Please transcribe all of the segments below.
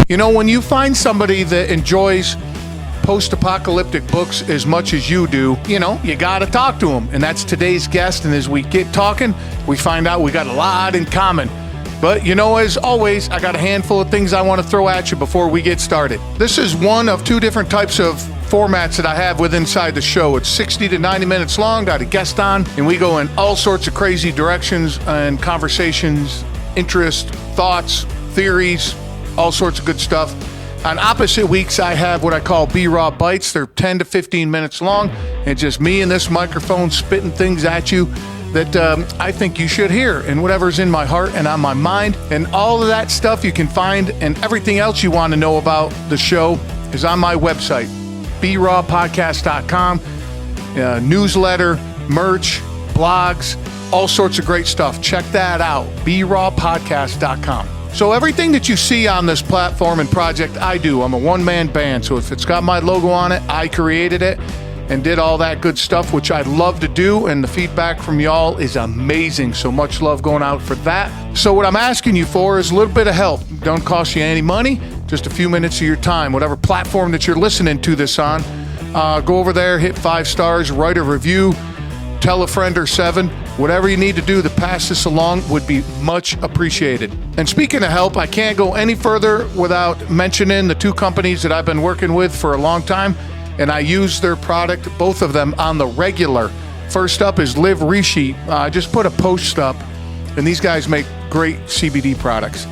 You know, when you find somebody that enjoys post-apocalyptic books as much as you do, you know, you got to talk to them. And that's today's guest. And as we get talking, we find out we got a lot in common. But, you know, as always, I got a handful of things I want to throw at you before we get started. This is one of two different types of formats that I have with inside the show. It's 60 to 90 minutes long, got a guest on, and we go in all sorts of crazy directions and conversations, interest, thoughts, theories, all sorts of good stuff. On opposite weeks, I have what I call B-Raw Bites. They're 10 to 15 minutes long, and just me and this microphone spitting things at you that I think you should hear, and whatever's in my heart and on my mind. And all of that stuff you can find, and everything else you want to know about the show is on my website, brawpodcast.com. Newsletter, merch, blogs, all sorts of great stuff. Check that out, brawpodcast.com. So everything that you see on this platform and project, I do. I'm a one-man band, so if it's got my logo on it, I created it and did all that good stuff, which I love to do, and the feedback from y'all is amazing. So much love going out for that. So what I'm asking you for is a little bit of help. Don't cost you any money, just a few minutes of your time. Whatever platform that you're listening to this on, go over there, hit 5 stars, write a review, tell a friend or 7. Whatever you need to do to pass this along would be much appreciated. And speaking of help, I can't go any further without mentioning the 2 companies that I've been working with for a long time, and I use their product, both of them, on the regular. First up is reshaped. I just put a post up, and these guys make great CBD products.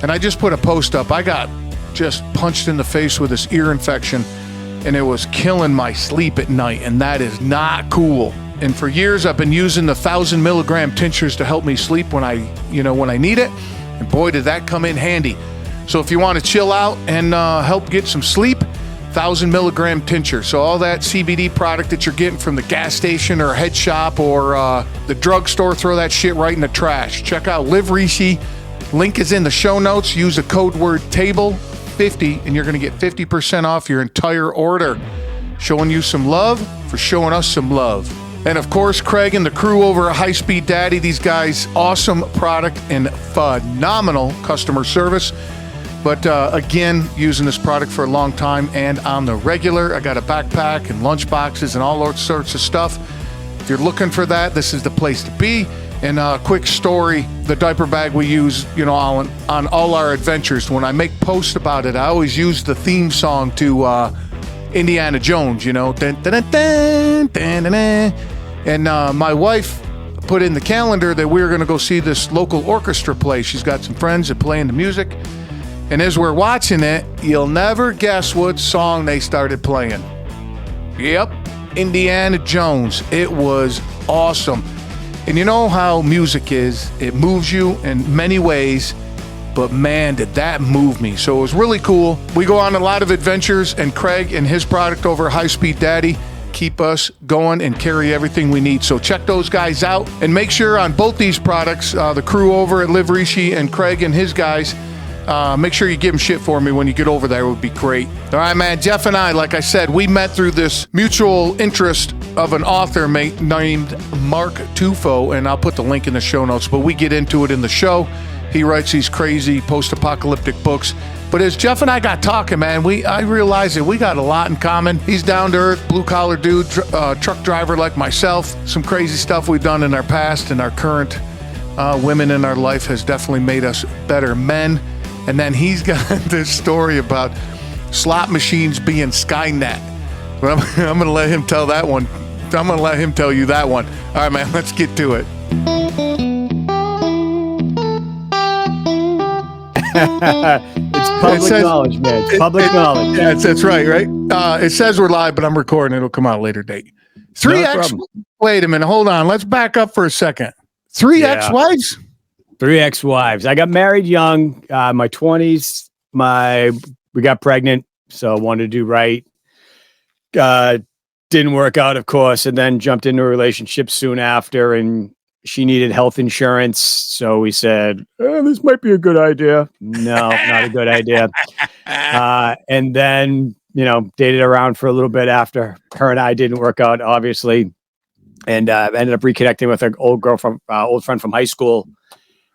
And I just put a post up. I got just punched in the face with this ear infection, and it was killing my sleep at night, and that is not cool. And for years, I've been using the 1,000 milligram tinctures to help me sleep when I need it. And boy, did that come in handy. So if you want to chill out and help get some sleep, 1,000 milligram tincture. So all that CBD product that you're getting from the gas station or head shop or the drugstore, throw that shit right in the trash. Check out reshaped. Link is in the show notes. Use a code word TABLE50 and you're going to get 50% off your entire order. Showing you some love for showing us some love. And of course, Craig and the crew over at High Speed Daddy, these guys, awesome product and phenomenal customer service. But again, using this product for a long time and on the regular. I got a backpack and lunch boxes and all sorts of stuff. If you're looking for that, this is the place to be. And a quick story, the diaper bag we use, on all our adventures. When I make posts about it, I always use the theme song to Indiana Jones, Dun, dun, dun, dun, dun, dun, dun. And my wife put in the calendar that we were going to go see this local orchestra play. She's got some friends that play in the music. And as we're watching it, you'll never guess what song they started playing. Yep, Indiana Jones. It was awesome. And you know how music is. It moves you in many ways. But man, did that move me. So it was really cool. We go on a lot of adventures, and Craig and his product over at High Speed Daddy keep us going and carry everything we need. So check those guys out. And make sure on both these products, the crew over at reshaped and Craig and his guys, make sure you give them shit for me when you get over there. It would be great. All right, man. Jeff and I, like I said, we met through this mutual interest of an author named Mark Tufo, and I'll put the link in the show notes, but we get into it in the show. He writes these crazy post-apocalyptic books. But as Jeff and I got talking, man, I realized that we got a lot in common. He's down-to-earth, blue-collar dude, truck driver like myself. Some crazy stuff we've done in our past, and our current women in our life has definitely made us better men. And then he's got this story about slot machines being Skynet. But I'm going to let him tell that one. I'm going to let him tell you that one. All right, man, let's get to it. It's public knowledge, man. It's public knowledge. Yeah, that's right? It says we're live, but I'm recording. It'll come out later date. 3 ex. Wait a minute. Hold on. Let's back up for a second. 3 ex-wives? 3 ex-wives. I got married young, my 20s. We got pregnant, so I wanted to do right. Didn't work out, of course, and then jumped into a relationship soon after, and she needed health insurance. So we said, this might be a good idea. No, not a good idea. And then, dated around for a little bit after her and I didn't work out, obviously. And ended up reconnecting with an old friend from high school.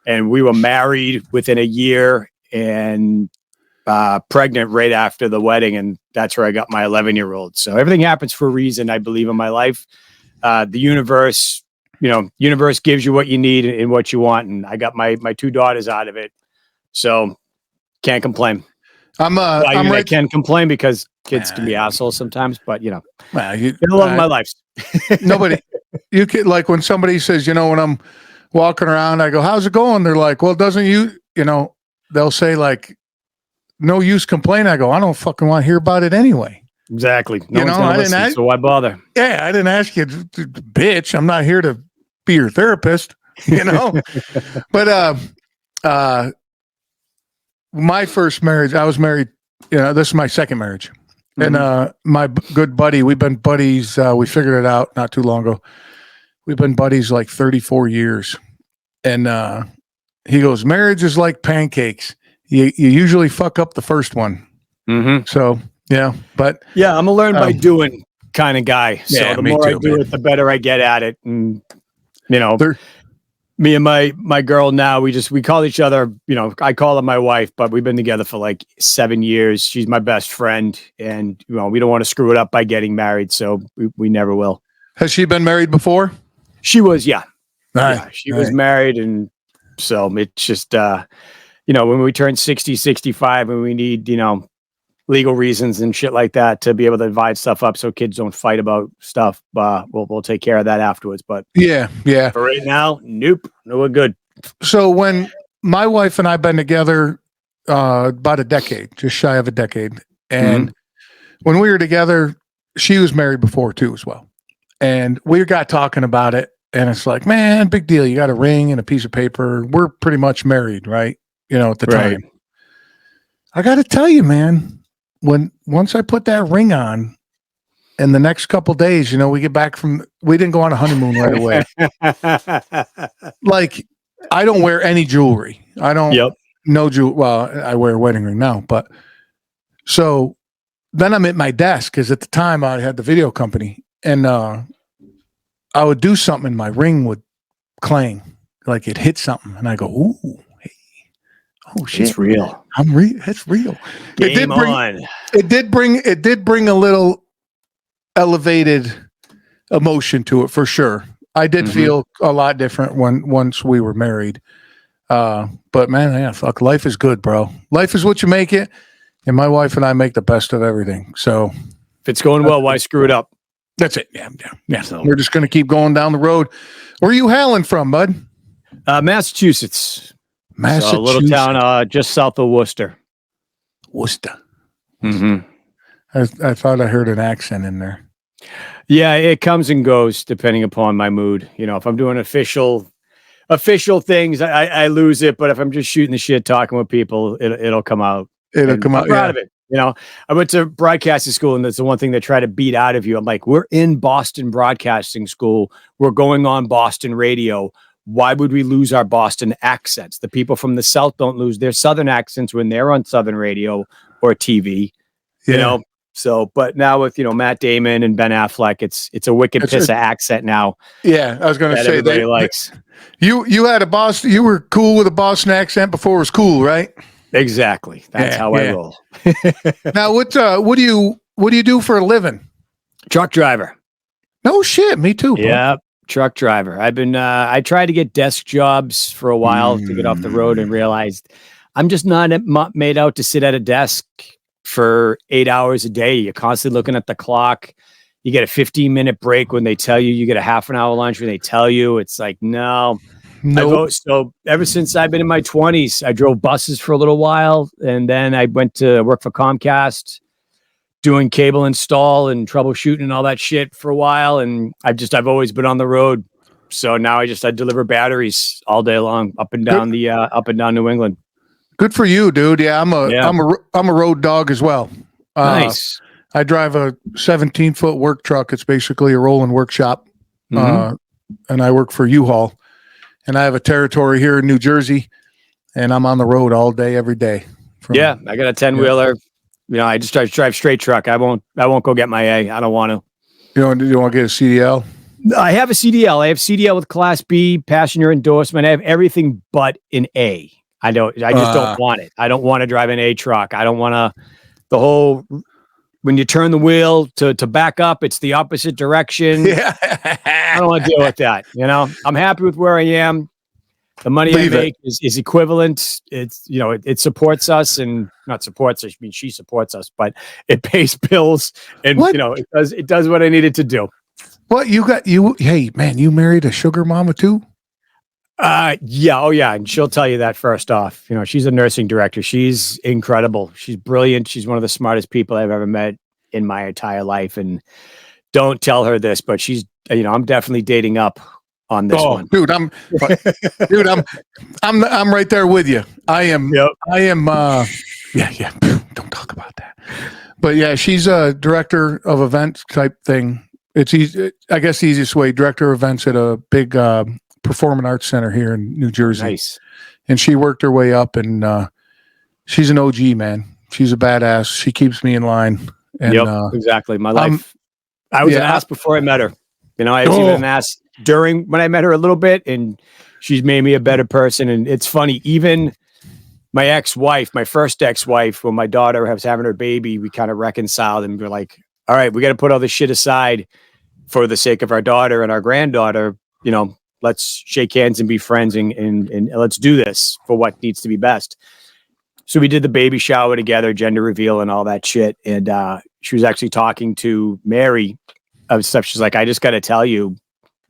And we were married within a year. And pregnant right after the wedding, and that's where I got my 11-year-old. So everything happens for a reason, I believe, in my life. The universe, universe gives you what you need and what you want, and I got my 2 daughters out of it. So can't complain. I can complain because kids can be assholes sometimes, but been the love of my life. Nobody, you can, like, when somebody says, when I'm walking around, I go, "How's it going?" They're like, "Well, doesn't they'll say like, no use complaining." I go, "I don't fucking want to hear about it anyway." Exactly. No one's gonna listen, so why bother? Yeah, I didn't ask you, bitch. I'm not here to be your therapist, But my first marriage, I was married. This is my second marriage, and my good buddy. We've been buddies. We figured it out not too long ago. We've been buddies like 34 years, and he goes, "Marriage is like pancakes. You usually fuck up the first one." Mm-hmm. So yeah, but yeah, I'm a learn by doing kind of guy. So yeah, the more I do it, the better I get at it. And me and my girl now, we call each other, I call her my wife, but we've been together for like 7 years. She's my best friend, and we don't want to screw it up by getting married, so we never will. Has she been married before? She was, yeah. Right. Yeah, she was married, and so it's just when we turn 60, 65 and we need, legal reasons and shit like that to be able to divide stuff up so kids don't fight about stuff. We'll take care of that afterwards. But yeah. For right now, nope. No, we're good. So when my wife and I been together about a decade, just shy of a decade, and when we were together, she was married before too as well. And we got talking about it, and it's like, man, big deal. You got a ring and a piece of paper. We're pretty much married, right? At the time. I got to tell you, man, once I put that ring on, and the next couple days, we get back we didn't go on a honeymoon right away. Like, I don't wear any jewelry. I don't. No jewelry. Well, I wear a wedding ring now, but so then I'm at my desk because at the time I had the video company, and I would do something and my ring would clang, like it hit something, and I go, "Ooh, hey, oh shit, it's real. It's real." Game on. It did bring a little elevated emotion to it for sure. I did feel a lot different once we were married. But man, yeah, fuck, life is good, bro. Life is what you make it, and my wife and I make the best of everything. So if it's going well, why screw it up? That's it. Yeah. So we're just going to keep going down the road. Where are you hailing from, bud? Massachusetts. So a little town just south of Worcester. Worcester. I thought I heard an accent in there. Yeah, it comes and goes depending upon my mood. If I'm doing official things, I lose it. But if I'm just shooting the shit, talking with people, it'll come out. It'll come out. I'm proud of it. I went to broadcasting school, and that's the one thing they try to beat out of you. I'm like, we're in Boston broadcasting school. We're going on Boston radio. Why would we lose our Boston accents? The people from the South don't lose their Southern accents when they're on Southern radio or TV, So, but now with, Matt Damon and Ben Affleck, it's a wicked piss of accent now. Yeah. I was going to say everybody likes. You had you were cool with a Boston accent before it was cool, right? Exactly. That's how I roll. Now, what do you do for a living? Truck driver. No shit. Me too. Bro. Yeah. Truck driver. I've been, I tried to get desk jobs for a while to get off the road and realized I'm just not made out to sit at a desk for 8 hours a day. You're constantly looking at the clock. You get a 15-minute break when they tell you get a half an hour lunch when they tell you. It's like, no. Nope. So ever since I've been in my 20s, I drove buses for a little while, and then I went to work for Comcast doing cable install and troubleshooting and all that shit for a while. And I've always been on the road. So now I deliver batteries all day long up and down New England. Good for you, dude. Yeah. I'm a road dog as well. Nice. I drive a 17-foot work truck. It's basically a rolling workshop. And I work for U-Haul, and I have a territory here in New Jersey, and I'm on the road all day, every day. I got a 10-wheeler. I just drive straight truck. I won't go get my A. I don't want to. You want to get a CDL? I have a CDL. I have CDL with Class B, passenger endorsement. I have everything but an A. I just don't want it. I don't want to drive an A truck. I don't want to, the whole, when you turn the wheel to back up, it's the opposite direction. Yeah. I don't want to deal with that. I'm happy with where I am. The money I make is equivalent. It's, it supports us, and not supports us. I mean, she supports us, but it pays bills, and it does what I need it to do. What hey man, you married a sugar mama too? Yeah. Oh yeah. And she'll tell you that first off. She's a nursing director. She's incredible. She's brilliant. She's one of the smartest people I've ever met in my entire life. And don't tell her this, but she's, I'm definitely dating up on this one. Dude, I'm right there with you. I am, yeah. Don't talk about that. But yeah, she's a director of events type thing. It's easy. I guess the easiest way, director of events at a big, performing arts center here in New Jersey. Nice. And she worked her way up, and she's an OG, man. She's a badass. She keeps me in line. And exactly. My life. I was an ass before I met her. I was even an ass during when I met her a little bit, and she's made me a better person. And it's funny, even my ex-wife, my first ex-wife, when my daughter was having her baby, we kind of reconciled, and we're like, all right, we got to put all this shit aside for the sake of our daughter and our granddaughter. Let's shake hands and be friends, and let's do this for what needs to be best. So we did the baby shower together, gender reveal and all that shit. And she was actually talking to Mary of stuff. She's like, I just got to tell you,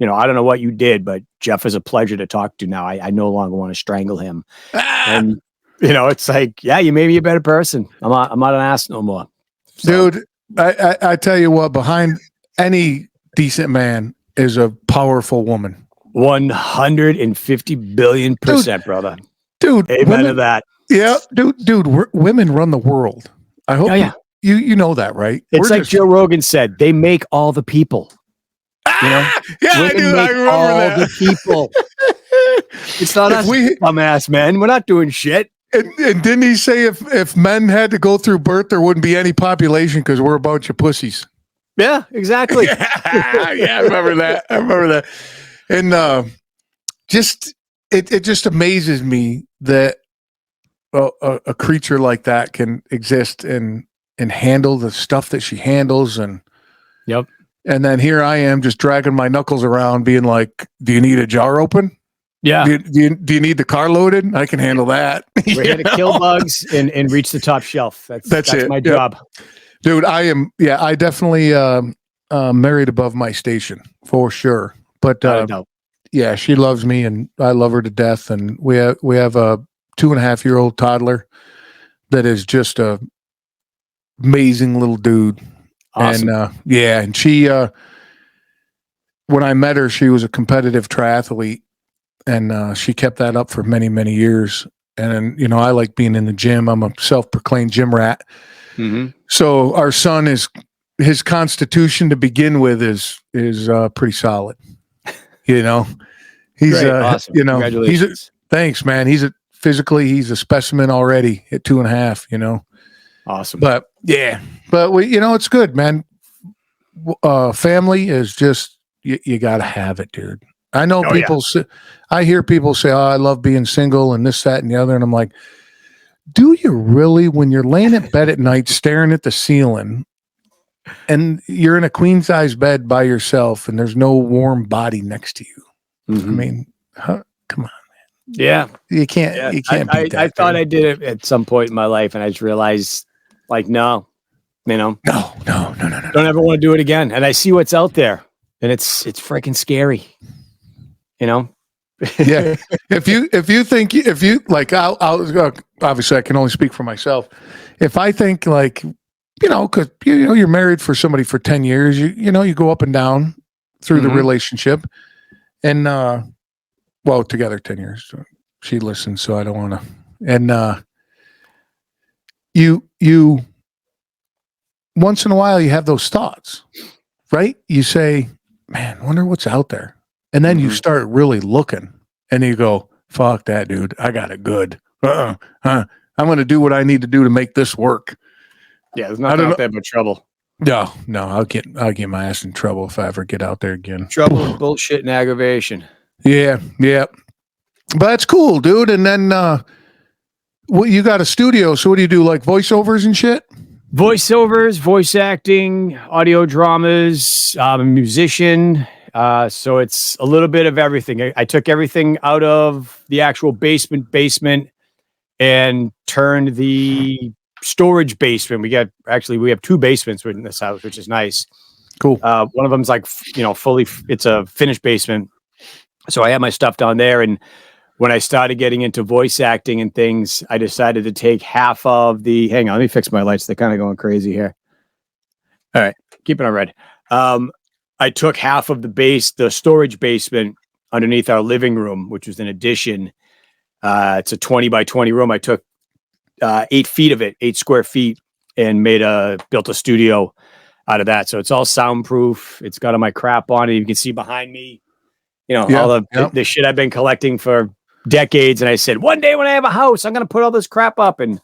I don't know what you did, but Jeff is a pleasure to talk to now. I no longer want to strangle him. And, it's like, yeah, you made me a better person. I'm not an ass no more. So, dude, I tell you what, behind any decent man is a powerful woman. 150 billion %, brother. Dude, amen to that. Yeah, dude, women run the world. I hope you know that, right? It's like Joe Rogan said, they make all the people. Yeah, women dude, I remember all that. the people. It's not us dumbass men. We're not doing shit. And didn't he say if men had to go through birth, there wouldn't be any population because we're a bunch of pussies? Yeah, exactly. Yeah, I remember that. And it just amazes me that a creature like that can exist and handle the stuff that she handles. And and then here I am just dragging my knuckles around, being like, "Do you need a jar open? Yeah. Do you need the car loaded? I can handle that." We're here to kill bugs and reach the top shelf. That's it. my job, dude. I am. Yeah, I definitely married above my station for sure. But yeah, she loves me, and I love her to death. And we have a 2.5-year-old toddler that is just a amazing little dude. Awesome. And and she when I met her, she was a competitive triathlete, and she kept that up for many, many years. And I like being in the gym. I'm a self-proclaimed gym rat. Mm-hmm. So our son his constitution to begin with is pretty solid. He's great, awesome. Congratulations. Thanks, man. Physically he's a specimen already at 2.5, Awesome. But we, it's good, man. Family is just, you gotta have it, dude. I know I hear people say, "Oh, I love being single," and this, that, and the other. And I'm like, do you really, when you're laying in bed at night, staring at the ceiling, and you're in a queen size bed by yourself, and there's no warm body next to you? Mm-hmm. I mean, come on, man. Yeah, you can't. Yeah. You can't. I thought I did it at some point in my life, and I just realized, like, no. No. Don't ever want to do it again. And I see what's out there, and it's freaking scary. Yeah. If you like, I'll obviously I can only speak for myself. If I think like, because you're married for somebody for 10 years, you go up and down through the relationship, and together 10 years. So she listens, so I don't want to. And you once in a while you have those thoughts, right? You say, "Man, wonder what's out there," and then you start really looking, and you go, "Fuck that, dude! I got it good. I'm going to do what I need to do to make this work." Yeah, there's nothing out there but trouble. No, I'll get my ass in trouble if I ever get out there again. Trouble, bullshit, and aggravation. Yeah, but that's cool, dude. And then Well, you got a studio, so what do you do? Like voiceovers and shit? Voiceovers, voice acting, audio dramas. I'm a musician. So it's a little bit of everything. I took everything out of the actual basement and turned the storage basement. We have two basements in this house, which is nice. Cool. One of them's like, fully, it's a finished basement. So I have my stuff down there. And when I started getting into voice acting and things, I decided to take half of hang on, let me fix my lights. They're kind of going crazy here. All right. Keep it on red. I took half of the storage basement underneath our living room, which was an addition. It's a 20 by 20 room. I took 8 feet of it, 8 square feet, and built a studio out of that. So it's all soundproof. It's got all my crap on it. You can see behind me, all the shit I've been collecting for decades. And I said, one day when I have a house, I'm going to put all this crap up. And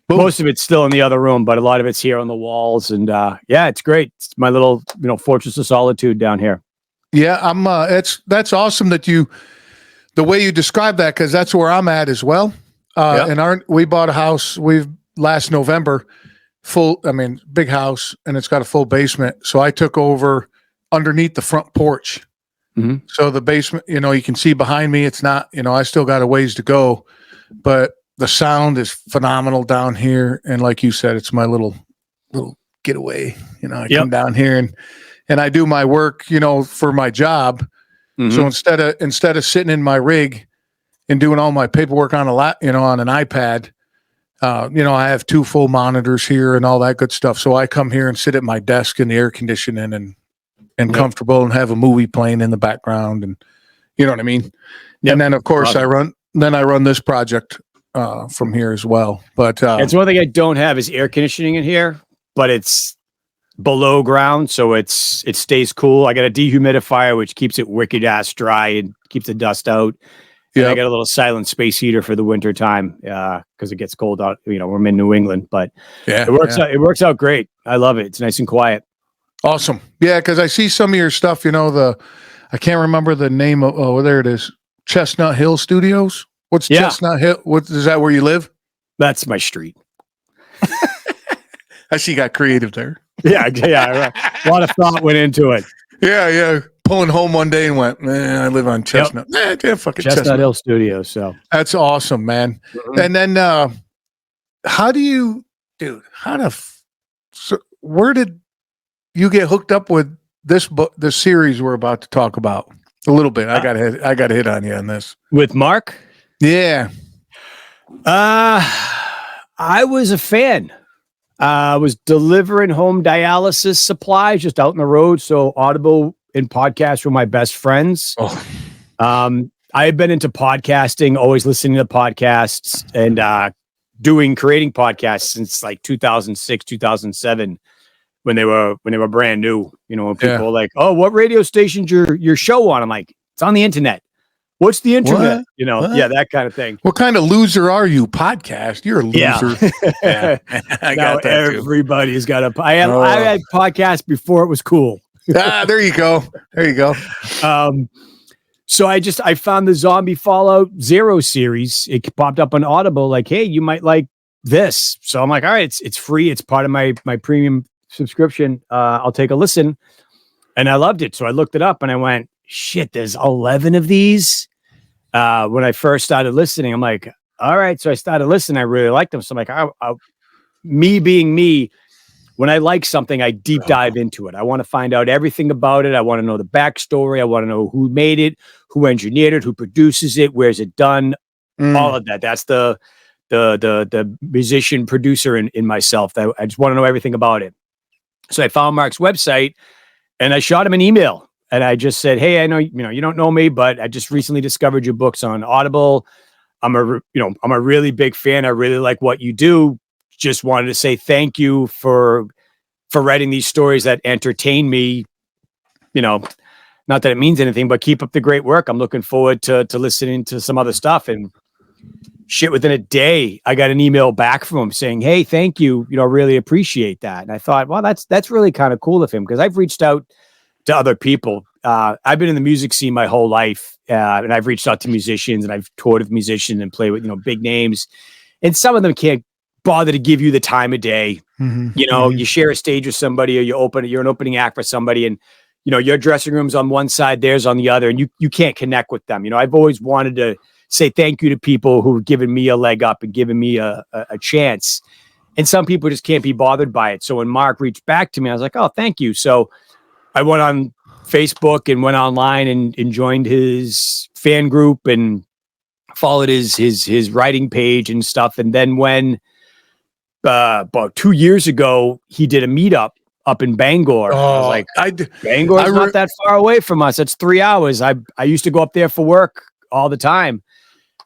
most of it's still in the other room, but a lot of it's here on the walls. And it's great. It's my little, fortress of solitude down here. Yeah, that's awesome that the way you describe that, because that's where I'm at as well. And we bought a house last November, big house, and it's got a full basement. So I took over underneath the front porch. Mm-hmm. So the basement, you can see behind me, it's not, I still got a ways to go, but the sound is phenomenal down here. And like you said, it's my little getaway. I come down here and I do my work, for my job. Mm-hmm. So instead of sitting in my rig and doing all my paperwork on on an iPad, I have 2 full monitors here and all that good stuff. So I come here and sit at my desk in the air conditioning and comfortable and have a movie playing in the background, and you know what I mean? Yep. And then of course I run this project from here as well. But it's one thing I don't have is air conditioning in here, but it's below ground, so it stays cool. I got a dehumidifier which keeps it wicked ass dry and keeps the dust out. Yeah, I got a little silent space heater for the winter time because it gets cold out. We're in New England, but it works out. It works out great. I love it. It's nice and quiet. Awesome. Yeah, because I see some of your stuff. I can't remember the name of. Oh, there it is. Chestnut Hill Studios. What's Chestnut Hill? What is that? Where you live? That's my street. I see you got creative there. Yeah. A lot of thought went into it. Yeah. Pulling home one day and went, man, I live on Chestnut. Fucking Chestnut Hill Studios. So that's awesome, man. Mm-hmm. And then, where did you get hooked up with this book, the series we're about to talk about? A little bit. I got to hit on you on this. With Mark? Yeah. I was a fan. I was delivering home dialysis supplies just out in the road. So Audible and podcasts were my best friends. Oh. I had been into podcasting, always listening to podcasts and creating podcasts since like 2006, 2007. When they were brand new, when people were like, "Oh, what radio station's your show on?" I'm like, "It's on the internet." What's the internet? What? That kind of thing. What kind of loser are you? Podcast? You're a loser. Yeah. I got that. Everybody's got a. I had podcasts before it was cool. There you go. So I found the Zombie Fallout Zero series. It popped up on Audible. Like, hey, you might like this. So I'm like, all right, it's free. It's part of my premium subscription. I'll take a listen. And I loved it. So I looked it up and I went, shit, there's 11 of these. When I first started listening, I'm like, all right. So I started listening. I really liked them. So I'm like, me being me, when I like something, I deep dive into it. I want to find out everything about it. I want to know the backstory. I want to know who made it, who engineered it, who produces it, where's it done, all of that. That's the musician producer in myself. I just want to know everything about it. So I found Mark's website and I shot him an email and I just said, hey, I know, you don't know me, but I just recently discovered your books on Audible. I'm a really big fan. I really like what you do. Just wanted to say thank you for writing these stories that entertain me. Not that it means anything, but keep up the great work. I'm looking forward to listening to some other stuff. And shit, within a day, I got an email back from him saying, hey, thank you. Really appreciate that. And I thought, well, that's really kind of cool of him because I've reached out to other people. I've been in the music scene my whole life, and I've reached out to musicians and I've toured with musicians and played with, big names. and some of them can't bother to give you the time of day. Mhm. You know, Mhm. you share a stage with somebody, or you're an opening act for somebody, and you know, your dressing room's on one side, theirs on the other, and you can't connect with them. You know, I've always wanted to say thank you to people who've given me a leg up and given me a chance. And some people just can't be bothered by it. So when Mark reached back to me, I was like, oh, thank you. So I went on Facebook and went online and joined his fan group and followed his writing page and stuff. And then when about 2 years ago, he did a meetup up in Bangor. I was like, Bangor's not that far away from us. That's 3 hours. I used to go up there for work all the time.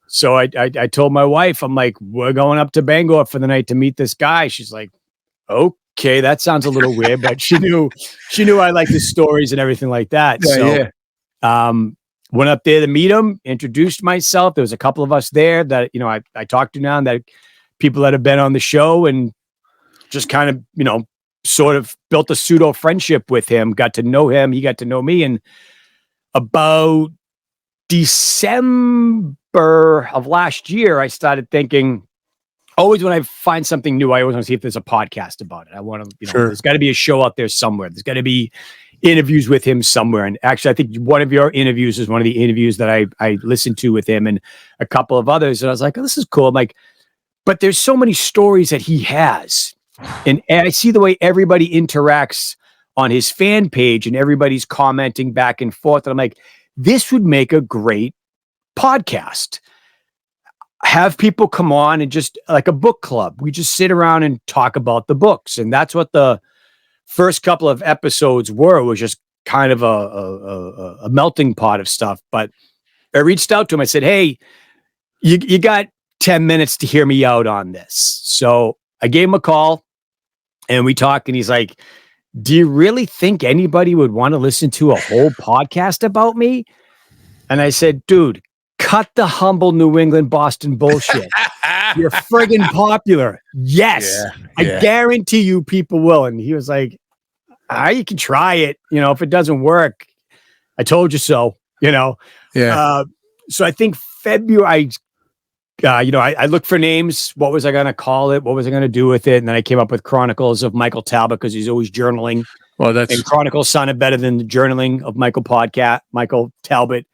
So I told my wife, I'm like, we're going up to Bangor for the night to meet this guy. She's like, okay, that sounds a little weird, but she knew I liked his stories and everything like that. Went up there to meet him, introduced myself. There was a couple of us there that, you know, I talked to now, and that people that have been on the show, and just kind of, you know, sort of built a pseudo friendship with him, got to know him. He got to know me. And about December of last year, I started thinking, always when I find something new, I always want to see if there's a podcast about it. I want to, you know, there's got to be a show out there somewhere. There's got to be interviews with him somewhere. And actually, I think one of your interviews is one of the interviews that I listened to with him, and a couple of others. And I was like, oh, this is cool. I'm like, but there's so many stories that he has. And I see the way everybody interacts on his fan page, and everybody's commenting back and forth. And I'm like, this would make a great podcast. Have people come on and just like a book club. We just sit around and talk about the books. And that's what the first couple of episodes was just kind of a melting pot of stuff. But I reached out to him. I said, hey, you got 10 minutes to hear me out on this. So I gave him a call and we talked, and he's like, do you really think anybody would want to listen to a whole podcast about me? And I said, dude, cut the humble New England Boston bullshit. You're friggin' popular. Yes. I guarantee you people will. And he was like, you can try it. You know, if it doesn't work, I told you so, you know? Yeah. So I think February, I looked for names. What was I going to call it? What was I going to do with it? And then I came up with Chronicles of Michael Talbot, because he's always journaling. Well, and Chronicles sounded better than the journaling of Michael Talbot.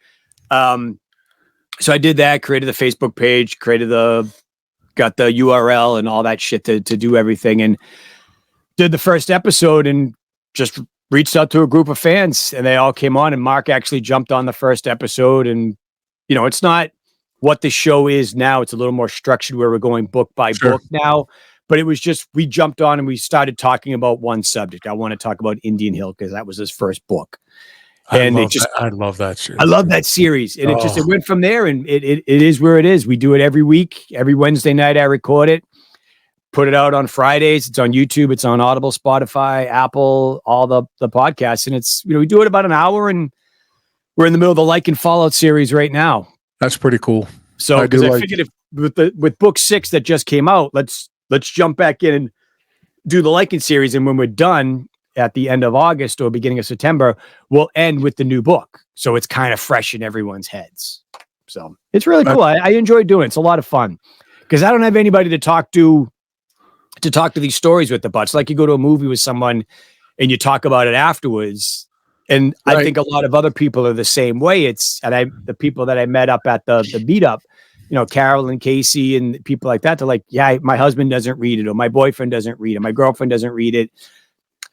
So I did that, created the Facebook page, got the URL and all that shit to do everything, and did the first episode and just reached out to a group of fans, and they all came on, and Mark actually jumped on the first episode. And, you know, it's not what the show is now. It's a little more structured where we're going book by book now, but it was just, we jumped on and we started talking about one subject. I want to talk about Indian Hill because that was his first book. And I love that series. I love that series. And it went from there, and it is where it is. We do it every week. Every Wednesday night I record it, put it out on Fridays. It's on YouTube. It's on Audible, Spotify, Apple, all the podcasts. And it's, you know, we do it about an hour, and we're in the middle of the Like and Fallout series right now. That's pretty cool. So because I figured with book 6 that just came out, let's jump back in and do the Lycan series. And when we're done at the end of August or beginning of September, we'll end with the new book. So it's kind of fresh in everyone's heads. So it's really cool. I enjoy doing it. It's a lot of fun because I don't have anybody to talk to these stories with. But it's like you go to a movie with someone and you talk about it afterwards. And I think a lot of other people are the same way. The people that I met up at the meetup, you know, Carol and Casey and people like that, they're like, yeah, my husband doesn't read it, or my boyfriend doesn't read it, my girlfriend doesn't read it,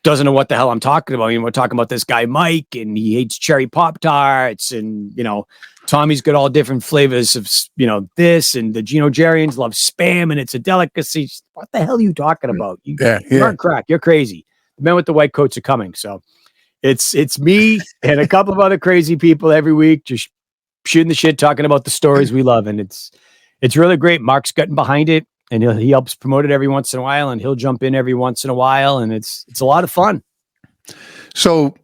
doesn't know what the hell I'm talking about. You know, we're talking about this guy, Mike, and he hates cherry Pop-Tarts, and, you know, Tommy's got all different flavors of, you know, this, and the Geno Gerians love Spam, and it's a delicacy. What the hell are you talking about? You're on crack. You're crazy. The men with the white coats are coming. So it's me and a couple of other crazy people every week, just shooting the shit, talking about the stories we love. And it's really great. Mark's getting behind it, and he helps promote it every once in a while, and he'll jump in every once in a while. And it's a lot of fun. So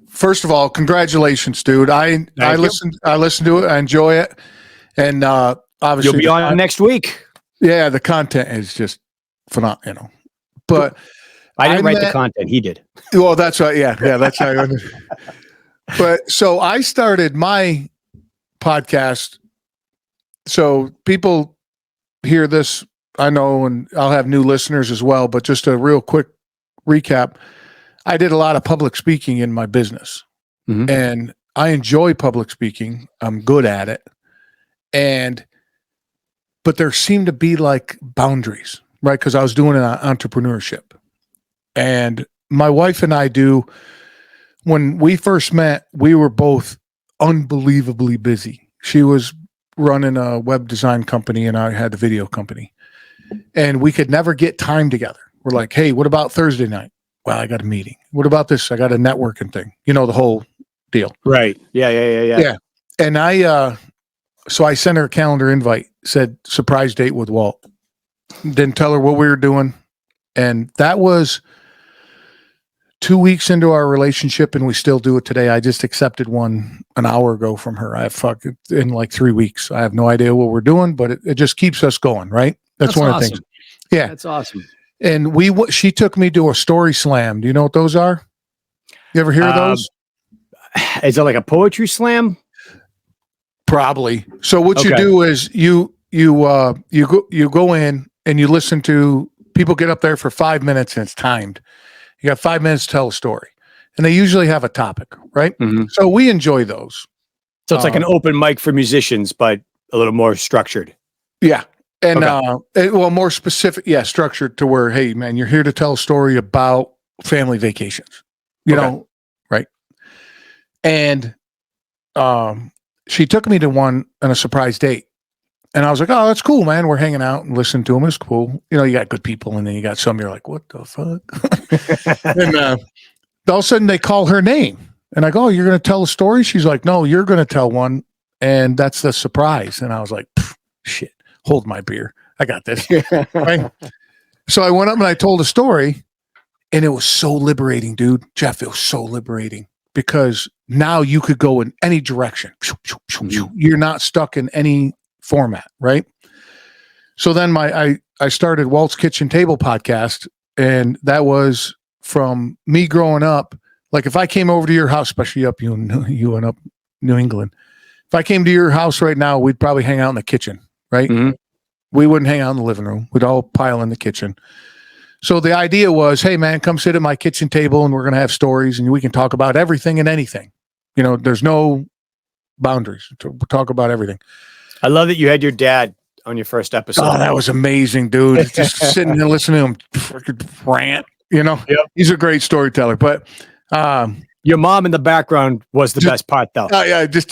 first of all, congratulations, dude. I listen to it. I enjoy it. And obviously you'll be on next week. Yeah. The content is just phenomenal, but I didn't write the content. He did. Well, that's right. Yeah. That's how But so I started my podcast. So people hear this, I know, and I'll have new listeners as well, but just a real quick recap. I did a lot of public speaking in my business, and I enjoy public speaking. I'm good at it. But there seemed to be like boundaries, right? Because I was doing an entrepreneurship. And my wife and I when we first met, we were both unbelievably busy. She was running a web design company and I had the video company. And we could never get time together. We're like, hey, what about Thursday night? Well, I got a meeting. What about this? I got a networking thing. You know, the whole deal. Right. Yeah. And so I sent her a calendar invite, said surprise date with Walt. Didn't tell her what we were doing. And that was 2 weeks into our relationship, and we still do it today. I just accepted one an hour ago from her. I fuck it in like 3 weeks. I have no idea what we're doing, but it just keeps us going, right? That's one awesome. of the things. Yeah. That's awesome. And she took me to a story slam. Do you know what those are? You ever hear of those? Is it like a poetry slam? Probably. So what you do is you go in and you listen to people get up there for 5 minutes and it's timed. You got 5 minutes to tell a story, and they usually have a topic, right? So we enjoy those. So it's like an open mic for musicians, but a little more structured. Yeah. And more specific, structured to where, hey man, you're here to tell a story about family vacations, you know, right? And she took me to one on a surprise date, and I was like, oh, that's cool, man. We're hanging out and listening to them. It's cool. You know, you got good people, and then you got some you're like, what the fuck? And all of a sudden they call her name, and I go, oh, you're going to tell a story? She's like, no, you're going to tell one, and that's the surprise. And I was like, shit. Hold my beer. I got this. Right? So I went up and I told a story, and it was so liberating, dude. Jeff, it was so liberating because now you could go in any direction. You're not stuck in any format, right? So then I started Walt's Kitchen Table podcast, and that was from me growing up. Like if I came over to your house, especially up you and up New England, if I came to your house right now, we'd probably hang out in the kitchen. Right? We wouldn't hang out in the living room. We'd all pile in the kitchen. So the idea was, hey man, come sit at my kitchen table and we're going to have stories and we can talk about everything and anything. You know, there's no boundaries to talk about everything. I love that you had your dad on your first episode. Oh, that was amazing, dude. Just sitting and listening to him freaking rant, you know, He's a great storyteller, but your mom in the background was the best part though. Oh yeah. Just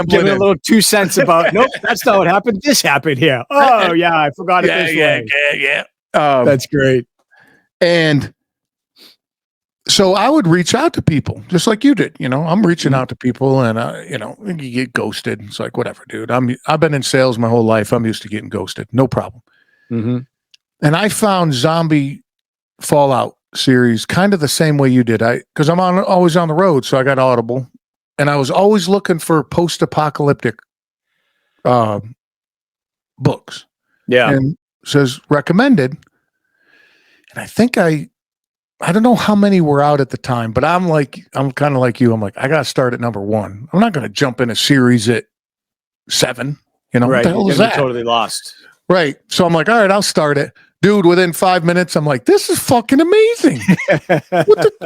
give it a little 2 cents about, nope, that's not what happened. This happened here. Oh, yeah, I forgot it this way. Yeah. That's great. And so I would reach out to people just like you did. You know, I'm reaching out to people and, you know, you get ghosted. It's like, whatever, dude. I've been in sales my whole life. I'm used to getting ghosted. No problem. And I found Zombie Fallout series kind of the same way you did. Because I'm always on the road. So I got Audible. And I was always looking for post-apocalyptic books. Yeah. And says recommended. And I think I don't know how many were out at the time, but I'm kind of like you. I'm like, I got to start at number 1. I'm not going to jump in a series at 7. You know, right. What the hell is that? Totally lost. Right. So I'm like, all right, I'll start it. Dude, within 5 minutes, I'm like, this is fucking amazing.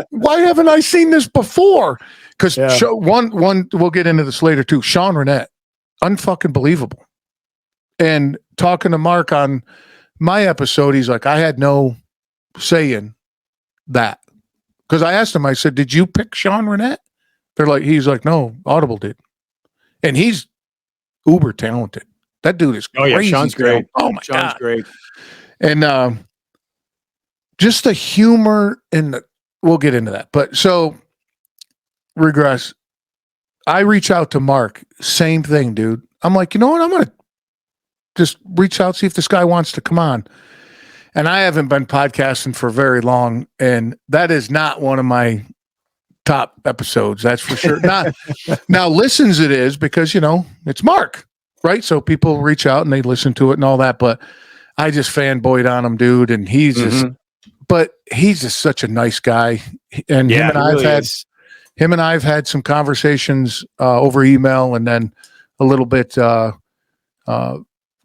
Why haven't I seen this before? Because one, we'll get into this later too. Sean Renette, unfucking believable. And talking to Mark on my episode, he's like, I had no say in that. Because I asked him, I said, did you pick Sean Renette? He's like, no, Audible did. And he's uber talented. That dude is crazy. Oh yeah, Sean's great. Oh my Sean's God. Great. And just the humor we'll get into that. But so regress. I reach out to Mark, same thing, dude. I'm like, you know what? I'm going to just reach out, see if this guy wants to come on. And I haven't been podcasting for very long. And that is not one of my top episodes. That's for sure. Now listens it is because, you know, it's Mark, right? So people reach out and they listen to it and all that. But I just fanboyed on him, dude. And he's just such a nice guy. And him and I've had some conversations over email and then a little bit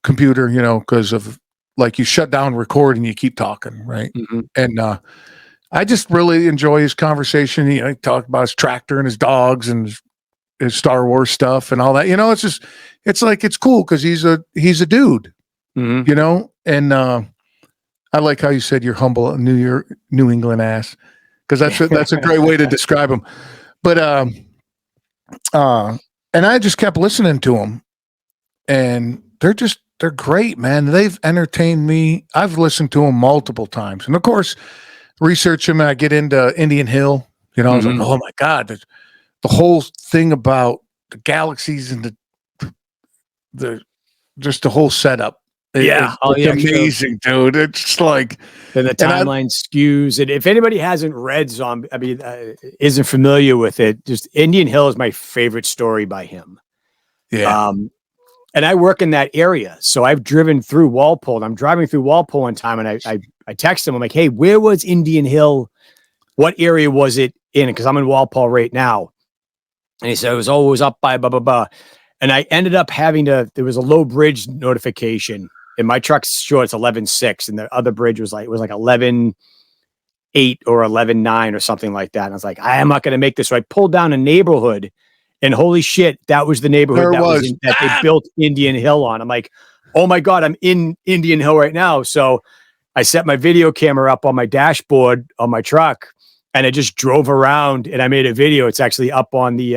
computer, because of like you shut down record and you keep talking, right? Mhm. And I just really enjoy his conversation. He talked about his tractor and his dogs and his Star Wars stuff and all that. It's cool because he's a dude, Mhm. And I like how you said you're humble, New England ass, because that's a great way to describe him. But and I just kept listening to him, and they're great, man. They've entertained me. I've listened to them multiple times, and of course, research them. And I get into Indian Hill. I was like, Mhm. oh my god, the whole thing about the galaxies and the just the whole setup. Yeah, all It's the extra. amazing, dude. It's just like, Then the and I timeline skews. And if anybody hasn't read isn't familiar with it, just Indian Hill is my favorite story by him. yeah. Um, and I work in that area, so I've driven through Walpole. And I'm driving through Walpole one time, and I text him. I'm like, "Hey, where was Indian Hill? What area was it in?" Because I'm in Walpole right now. And he said it was always up by blah blah blah. And I ended up having to. There was a low bridge notification, and my truck's sure it's 11.6, and the other bridge was like 11.8 or 11.9 or something like that. And I was like, I am not going to make this. So I pulled down a neighborhood, and holy shit, that was the neighborhood There that was was. that they built Indian Hill on. I'm like, oh my god, I'm in Indian Hill right now. So I set my video camera up on my dashboard on my truck, and I just drove around and I made a video. It's actually up on the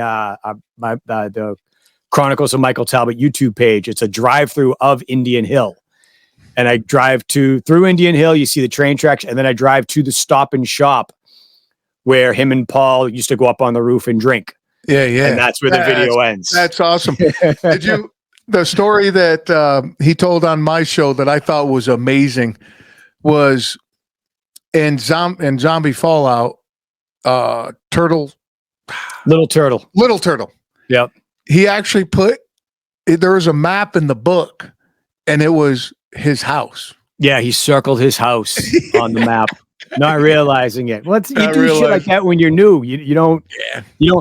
Chronicles of Michael Talbot YouTube page. It's a drive-through of Indian Hill. And I drive through Indian Hill. You see the train tracks, and then I drive to the Stop and Shop where him and Paul used to go up on the roof and drink. Yeah, yeah. And that's where the video ends. That's awesome. The story that he told on my show that I thought was amazing was in Zombie Fallout, Little Turtle. Little Turtle. Yep. He actually there was a map in the book, and it was his house. Yeah, he circled his house on the map, not realizing it. Well, you do shit like that when you're new. You don't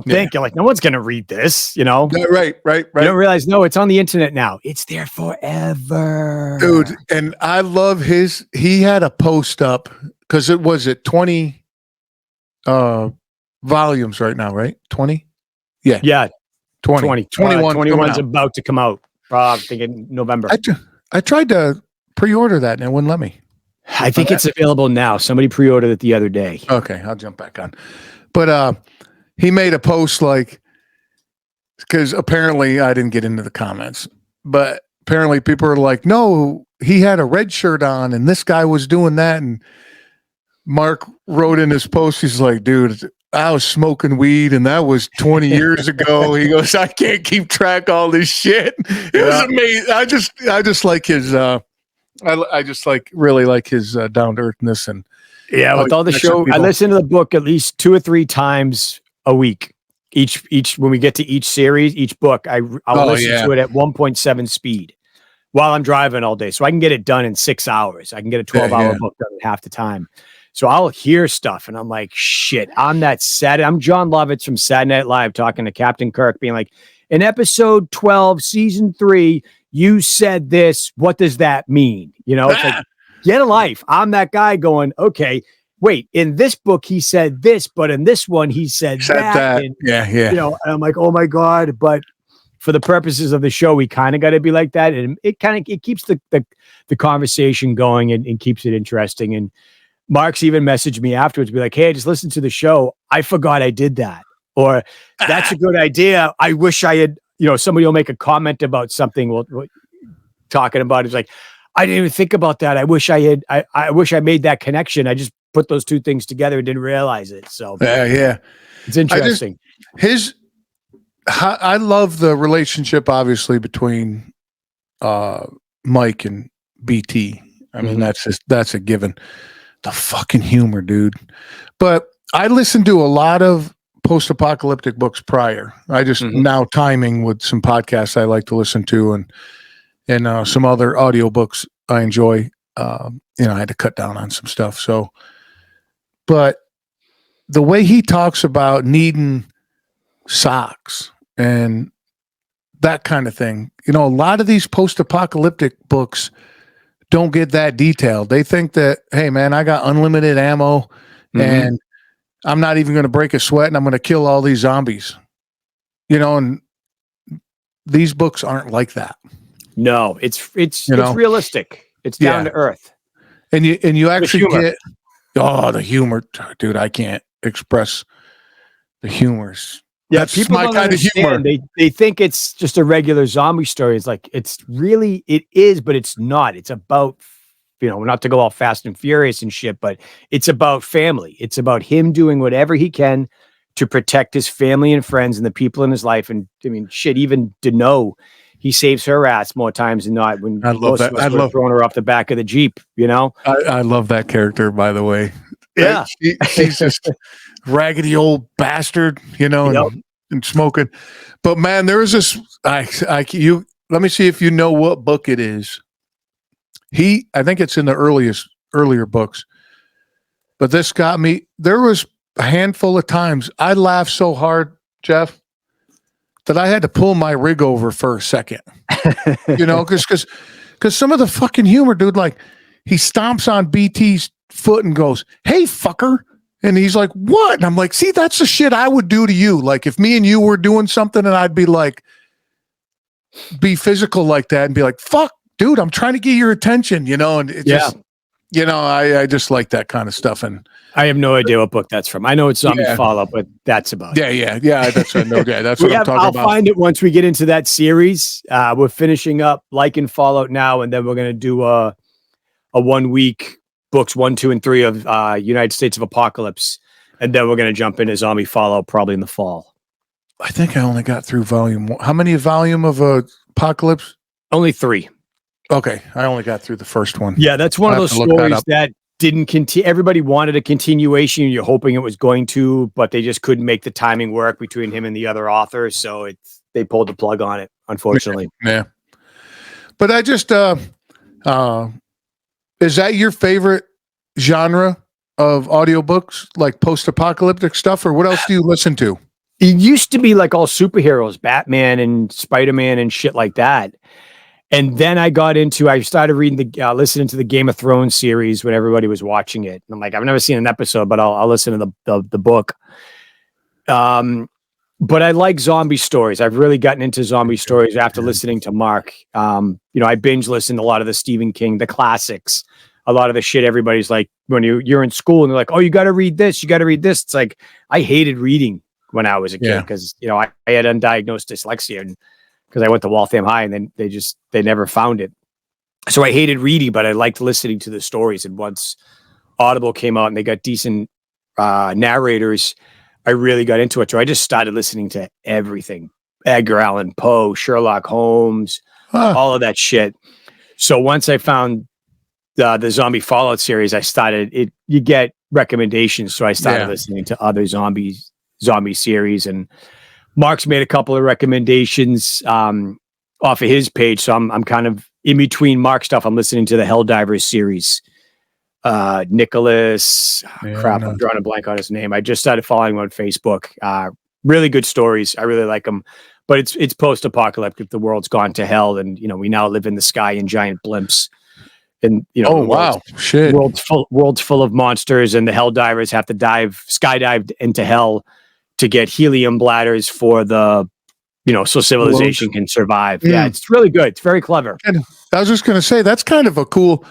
think, you're like, no one's gonna read this, Right. You don't realize, no, it's on the internet now. It's there forever. Dude, and I love he had a post up because it was at 20 volumes right now, right? 20? Yeah. Yeah. 20. 21. 21's about to come out. I'm thinking November. I tried to pre-order that and it wouldn't let me. I think it's available now. Somebody pre-ordered it the other day. Okay, I'll jump back on. But he made a post because apparently I didn't get into the comments, but apparently people are like, no, he had a red shirt on and this guy was doing that. And Mark wrote in his post, he's like, dude, I was smoking weed and that was 20 years ago. He goes, I can't keep track of all this shit. It was amazing. I just like his I just really like his down to earthness and with all the show. I listen to the book at least 2 or 3 times a week. Each when we get to each series, each book, I'll listen to it at 1.7 speed while I'm driving all day, so I can get it done in 6 hours. I can get a 12-hour book done in half the time. So I'll hear stuff and I'm like, shit, I'm John Lovitz from Saturday Night Live talking to Captain Kirk being like, in episode 12, season 3, you said this. What does that mean? It's like, get a life. I'm that guy going, okay, wait, in this book, he said this, but in this one, he said that. And, and I'm like, oh my God. But for the purposes of the show, we kind of got to be like that. And it keeps the conversation going and keeps it interesting. And Mark's even messaged me afterwards, be like, hey, I just listened to the show. I forgot I did that. Or that's a good idea. I wish I had, somebody will make a comment about something we're talking about. It's like, I didn't even think about that. I wish I had, I wish I made that connection. I just put those two things together and didn't realize it. So it's interesting. I love the relationship, obviously, between Mike and BT. I mean, that's a given. The fucking humor, dude. But I listened to a lot of post-apocalyptic books prior. I just now timing with some podcasts I like to listen to and some other audiobooks I enjoy. I had to cut down on some stuff. So, but the way he talks about needing socks and that kind of thing. You know, a lot of these post-apocalyptic books don't get that detailed. They think that, hey man, I got unlimited ammo and I'm not even going to break a sweat and I'm going to kill all these zombies. You know, and these books aren't like that. No, it's realistic. It's down to earth. And you actually get the humor, dude. I can't express the humors. Yeah, that's people my kind of humor. They think it's just a regular zombie story. It's like it is, but it's not. It's about, you know, not to go all Fast and Furious and shit, but it's about family. It's about him doing whatever he can to protect his family and friends and the people in his life. And I mean, shit, even Deneau, he saves her ass more times than not. When I love that. I love throwing her off the back of the Jeep. You know, I love that character. By the way, yeah, she's just raggedy old bastard. You know, and smoking. But man, there is this. Let me see if you know what book it is. I think it's in the earlier books. But this got me. There was a handful of times I laughed so hard, Jeff, that I had to pull my rig over for a second. You know, because some of the fucking humor, dude, like he stomps on BT's foot and goes, "Hey, fucker." And he's like, "What?" And I'm like, "See, that's the shit I would do to you. Like if me and you were doing something and I'd be like, be physical like that and be like, fuck, dude, I'm trying to get your attention, you know?" And it just, you know, I just like that kind of stuff. And I have no idea what book that's from. I know it's Zombie Fallout, but that's about it. Yeah. That's what I'm talking about. I'll find it once we get into that series. We're finishing up Lycan Fallout now, and then we're going to do a 1 week books 1, 2, and 3 of United States of Apocalypse, and then we're going to jump into Zombie Fallout probably in the fall. I think I only got through volume 1. How many volume of Apocalypse? Only 3. Okay, I only got through the first one. Yeah, that's one of those stories that didn't continue. Everybody wanted a continuation. You're hoping it was going to, but they just couldn't make the timing work between him and the other author. So they pulled the plug on it, unfortunately. Yeah. But I just, is that your favorite genre of audiobooks, like post-apocalyptic stuff, or what else do you listen to? It used to be like all superheroes, Batman and Spider-Man and shit like that. And then I started reading listening to the Game of Thrones series when everybody was watching it. And I'm like, I've never seen an episode, but I'll listen to the book. But I like zombie stories. I've really gotten into zombie stories after listening to Mark. You know, I binge listened to a lot of the Stephen King, the classics, a lot of the shit everybody's like, when you're in school and they're like, oh, you got to read this. You got to read this. It's like, I hated reading when I was a kid because, you know, I had undiagnosed dyslexia and because I went to Waltham High and then they never found it. So I hated reading, but I liked listening to the stories. And once Audible came out and they got decent narrators, I really got into it. So I just started listening to everything. Edgar Allan Poe, Sherlock Holmes, all of that shit. So once I found the Zombie Fallout series, I started you get recommendations. So I started listening to other zombie series, and Mark's made a couple of recommendations off of his page. So I'm kind of in between Mark stuff. I'm listening to the Helldivers series. Nicholas, I'm drawing a blank on his name. I just started following him on Facebook. Really good stories. I really like them, but it's post-apocalyptic. The world's gone to hell, and you know we now live in the sky in giant blimps. And you know, world's full of monsters, and the Helldivers have to skydive into hell to get helium bladders for the, you know, so civilization can survive. Yeah, it's really good. It's very clever. And I was just going to say, that's kind of a cool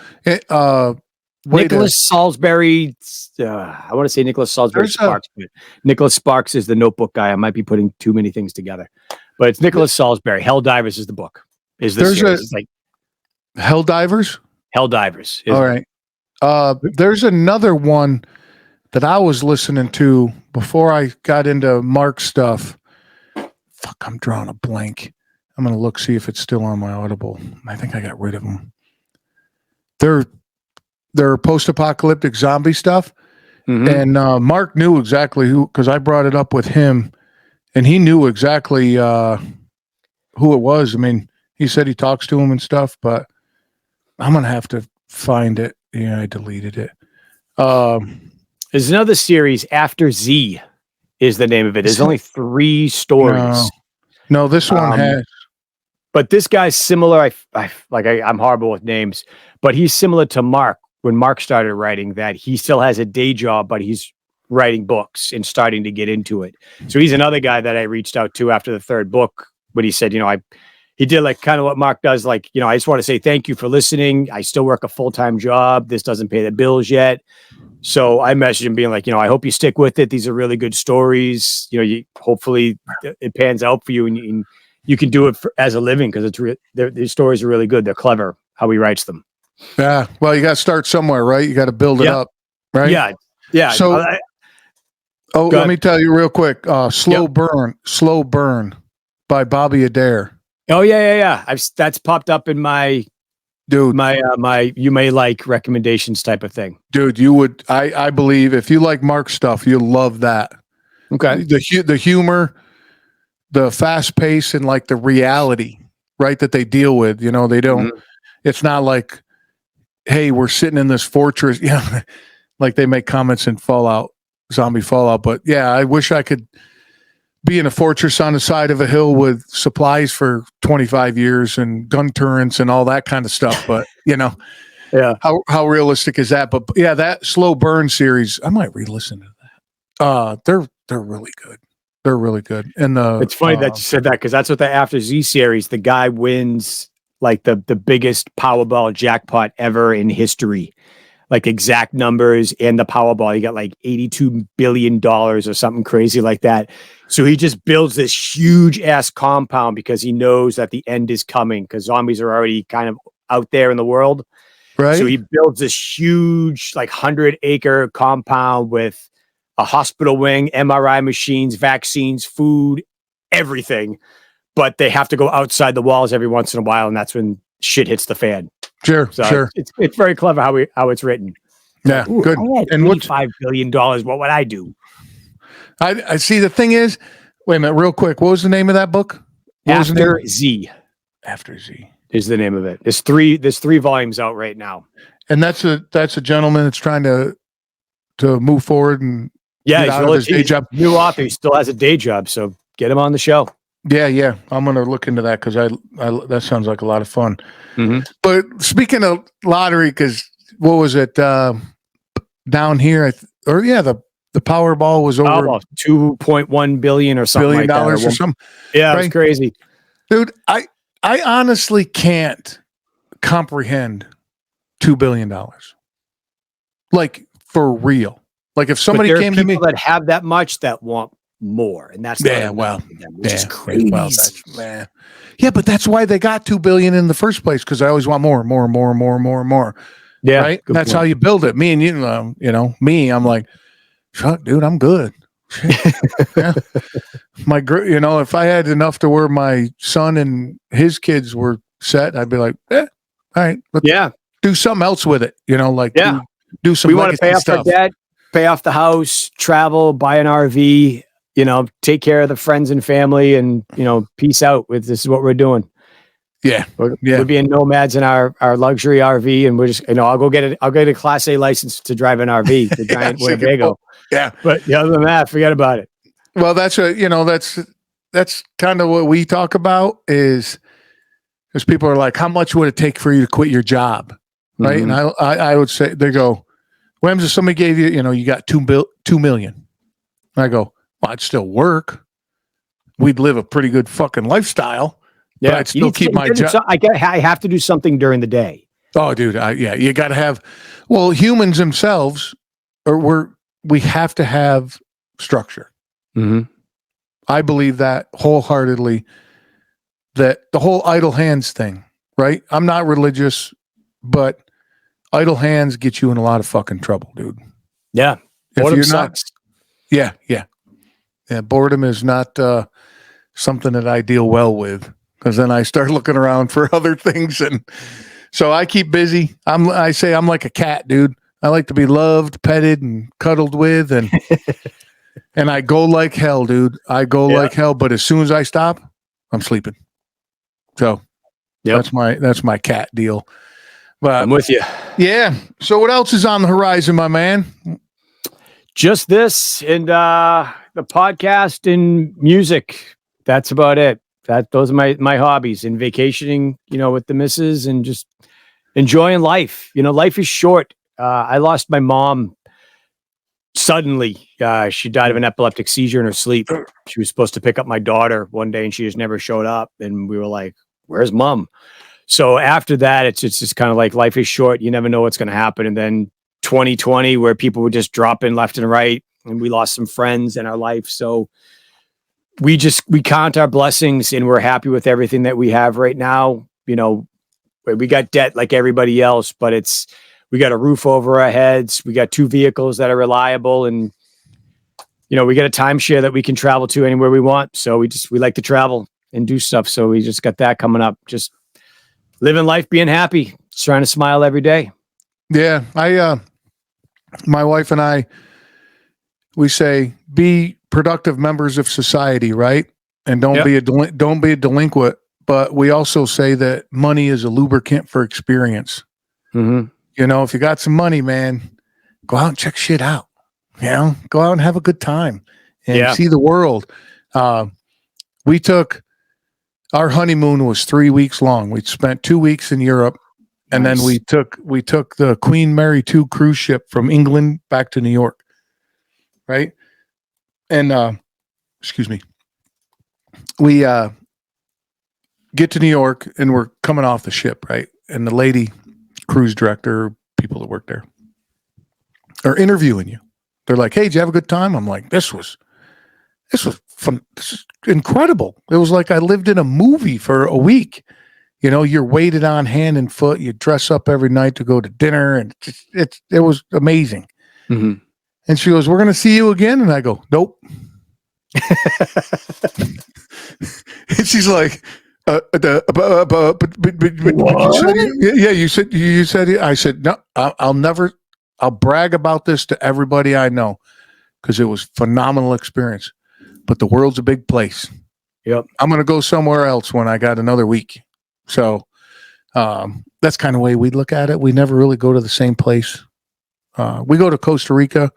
Nicholas Salisbury. I want to say Nicholas Salisbury Sparks, but Nicholas Sparks is the notebook guy. I might be putting too many things together, but it's Nicholas Salisbury. Helldivers is the book. Is the series. It's like Helldivers? Helldivers. All right. There's another one that I was listening to before I got into Mark's stuff. Fuck, I'm drawing a blank. I'm going to see if it's still on my Audible. I think I got rid of them. They're post-apocalyptic zombie stuff. Mm-hmm. And Mark knew exactly who, because I brought it up with him, and he knew exactly who it was. I mean, he said he talks to him and stuff, but I'm going to have to find it. Yeah, I deleted it. There's another series, After Z is the name of it. There's only 3 stories. No, this one has. But this guy's similar. I'm horrible with names, but he's similar to Mark when Mark started writing. That he still has a day job, but he's writing books and starting to get into it. So he's another guy that I reached out to after the third book, but he said, he did like kind of what Mark does. Like, I just want to say thank you for listening. I still work a full-time job. This doesn't pay the bills yet. So I messaged him being like, I hope you stick with it. These are really good stories. Hopefully it pans out for you and you can do it as a living because these stories are really good. They're clever how he writes them. Yeah. Well, you got to start somewhere, right? You got to build it up, right? Yeah. Yeah. So, let me tell you real quick. Slow Burn by Bobby Adair. Oh yeah. That's popped up in my my you may like recommendations type of thing. Dude, you would. I believe if you like Mark stuff, you'll love that. Okay. The humor, the fast pace, and like the reality, right, that they deal with. They don't. Mm-hmm. It's not like, hey, we're sitting in this fortress. Yeah, like they make comments in Zombie Fallout. But yeah, I wish I could be in a fortress on the side of a hill with supplies for 25 years and gun turrets and all that kind of stuff. But yeah, how realistic is that? But yeah, that Slow Burn series, I might re-listen to that. They're really good. They're really good. And it's funny that you said that because that's what the After Z series. The guy wins like the biggest Powerball jackpot ever in history. Like exact numbers and the Powerball, you got like $82 billion or something crazy like that. So he just builds this huge ass compound because he knows that the end is coming because zombies are already kind of out there in the world. Right. So he builds this huge, like 100-acre compound with a hospital wing, MRI machines, vaccines, food, everything. But they have to go outside the walls every once in a while, and that's when shit hits the fan. Sure. It's very clever how it's written. Yeah, ooh, good. I had and $5 billion. What would I do? I see. The thing is, wait a minute, real quick. What was the name of that book? After Z. After Z is the name of it. There's three volumes out right now. And that's a gentleman that's trying to move forward and get out of his day job. New author. He still has a day job, so get him on the show. Yeah. I'm going to look into that because I that sounds like a lot of fun. Mm-hmm. But speaking of lottery, because what was it down here? The Powerball was over $2.1 billion or something like that. Or something. Yeah, right? It was crazy. Dude, I honestly can't comprehend $2 billion. Like, for real. Like, if somebody came to me that have that much that want more, and that's which is crazy. Well, man. Yeah, but that's why they got $2 billion in the first place, because I always want more. Yeah, right. That's how you build it. Me and you, I'm like, fuck, dude, I'm good. Yeah. If I had enough to where my son and his kids were set, I'd be like, all right, let's do something else with it. Do some. We want to pay off our debt, pay off the house, travel, buy an RV. Take care of the friends and family, and peace out. This is what we're doing. Yeah, we're being nomads in our luxury RV, and we're just I'll get a Class A license to drive an RV, the giant Winnebago. Yeah, but other than that, forget about it. Well, that's kind of what we talk about is because people are like, how much would it take for you to quit your job, right? Mm-hmm. And I would say, they go, well, if somebody gave you, you got $2 million. And I go, well, I'd still work. We'd live a pretty good fucking lifestyle. Yeah, but I'd still keep my job. I have to do something during the day. Oh, dude, you got to have. Well, humans themselves, we have to have structure. Mm-hmm. I believe that wholeheartedly. That the whole idle hands thing, right? I'm not religious, but idle hands get you in a lot of fucking trouble, dude. Yeah, boredom sucks. Yeah. Boredom is not something that I deal well with, because then I start looking around for other things, and so I keep busy. I say I'm like a cat, dude. I like to be loved, petted, and cuddled with, and and I go like hell, dude. Like hell, but as soon as I stop, I'm sleeping. So that's my cat deal. But I'm with you. Yeah. So what else is on the horizon, my man? Just this and the podcast and music. That's about it. those are my hobbies, and vacationing, with the missus, and just enjoying life. Life is short. I lost my mom suddenly. She died of an epileptic seizure in her sleep. She was supposed to pick up my daughter one day, and she just never showed up. And we were like, "Where's mom?" So after that, it's just kind of like life is short. You never know what's going to happen. And then 2020, where people were just dropping left and right, and we lost some friends in our life. So we count our blessings, and we're happy with everything that we have right now. We got debt like everybody else, but we got a roof over our heads. We got 2 vehicles that are reliable, and we got a timeshare that we can travel to anywhere we want. So we like to travel and do stuff. So we just got that coming up. Just living life, being happy, just trying to smile every day. Yeah, my wife and I, we say be productive members of society, right? And don't be a delinquent. But we also say that money is a lubricant for experience. Mm-hmm. If you got some money, man, go out and check shit out. Go out and have a good time and see the world. We took our honeymoon was 3 weeks long. We spent 2 weeks in Europe, and then we took the Queen Mary 2 cruise ship from England back to New York. Right. And excuse me. We get to New York, and we're coming off the ship, right? And the lady cruise director, people that work there, are interviewing you. They're like, "Hey, did you have a good time?" I'm like, this was fun. This is incredible. It was like I lived in a movie for a week. You're waited on hand and foot. You dress up every night to go to dinner, and it was amazing. Mm-hmm. And she goes, "We're going to see you again." And I go, "Nope." And she's like, you said it. I said, "No, I'll brag about this to everybody I know, because it was a phenomenal experience. But the world's a big place. Yep. I'm going to go somewhere else when I got another week." So that's kind of the way we look at it. We never really go to the same place. We go to Costa Rica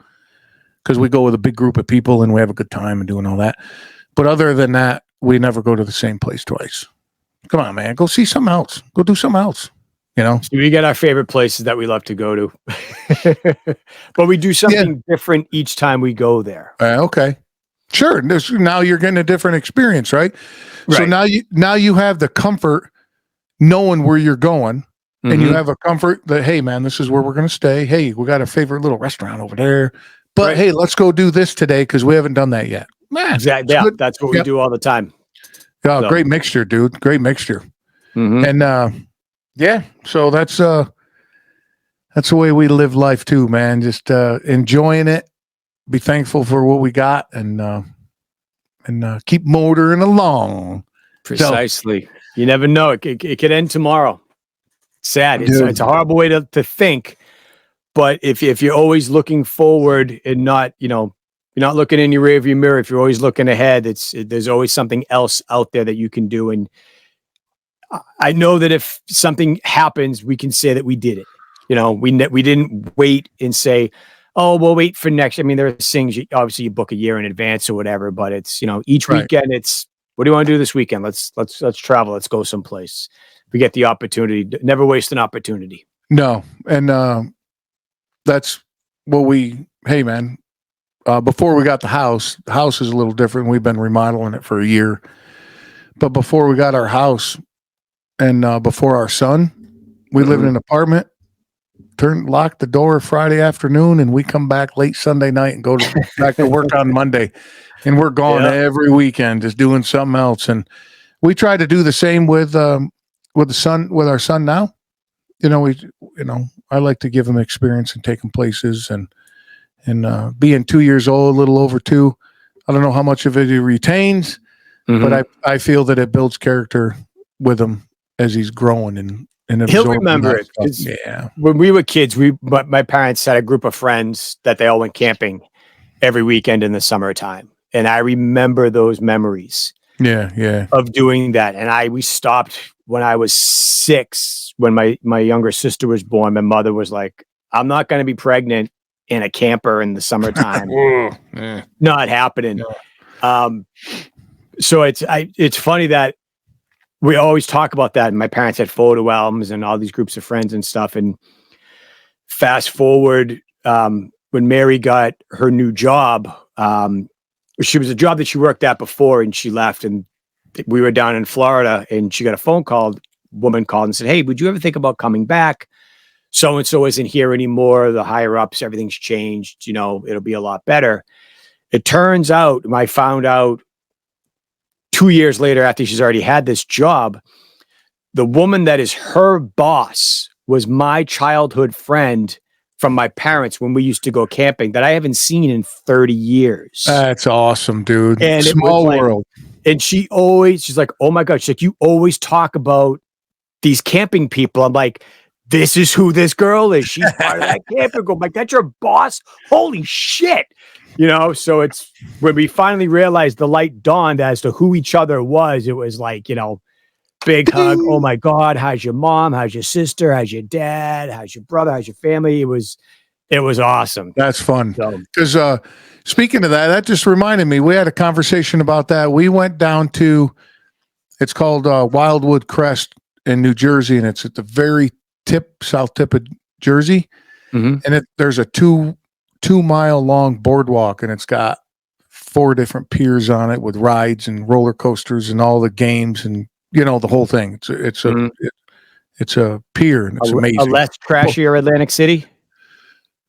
because we go with a big group of people and we have a good time and doing all that. But other than that, we never go to the same place twice. Come on, man. Go see something else. Go do something else. So we get our favorite places that we love to go to. But we do something different each time we go there. Okay. Sure. Now you're getting a different experience, right? So now you have the comfort knowing where you're going, and you have a comfort that, hey, man, this is where we're going to stay. Hey, we got a favorite little restaurant over there. But hey, let's go do this today because we haven't done that yet. Man, exactly. Yeah, that's what we do all the time. Oh, so. Great mixture, dude. Great mixture. Mm-hmm. And so that's the way we live life too, man. Just enjoying it, be thankful for what we got, and keep motoring along. Precisely. So, you never know. It could end tomorrow. Sad. It's a horrible way to think. But if you're always looking forward and not, you're not looking in your rearview mirror, if you're always looking ahead, there's always something else out there that you can do. And I know that if something happens, we can say that we did it. We didn't wait and say, "Oh, we'll wait for next." I mean, there are things obviously you book a year in advance or whatever, but it's, each weekend it's, what do you want to do this weekend? Let's travel. Let's go someplace. We get the opportunity. Never waste an opportunity. No. And that's what hey man, before we got the house is a little different. We've been remodeling it for a year, but before we got our house and before our son, we lived in an apartment, lock the door Friday afternoon, and we come back late Sunday night and go back to work on Monday. And we're gone every weekend, just doing something else. And we try to do the same with our son now. I like to give him experience and take him places, and being 2 years old, a little over 2, I don't know how much of it he retains, but I feel that it builds character with him as he's growing and he'll remember it. Yeah. When we were kids, my parents had a group of friends that they all went camping every weekend in the summertime. And I remember those memories. Yeah. Of doing that. And we stopped when I was 6, when my younger sister was born. My mother was like, "I'm not going to be pregnant in a camper in the summertime." Not happening. Yeah. So it's funny that we always talk about that. And my parents had photo albums and all these groups of friends and stuff. And fast forward, when Mary got her new job, she was a job that she worked at before and she left, and we were down in Florida and she got a phone call. Woman called and said, "Hey, would you ever think about coming back? So-and-so isn't here anymore. The higher ups, everything's changed. It'll be a lot better." It turns out, I found out 2 years later after she's already had this job, the woman that is her boss was my childhood friend from my parents when we used to go camping that I haven't seen in 30 years. That's awesome, dude. And small world. And she's like, "Oh my God." She's like, "You always talk about these camping people." I'm like, "This is who this girl is. She's part of that camping group." I'm like, "That's your boss? Holy shit." So it's when we finally realized, the light dawned as to who each other was. It was like, big hug. "Oh my God, how's your mom? How's your sister? How's your dad? How's your brother? How's your family?" It was awesome. That's fun. Because speaking of that just reminded me, we had a conversation about that. We went down to, it's called Wildwood Crest in New Jersey, and it's at the very south tip of Jersey. Mm-hmm. And there's a 2-mile long boardwalk, and it's got 4 different piers on it with rides and roller coasters and all the games and the whole thing. It's a pier, and it's amazing. A less trashier Atlantic City.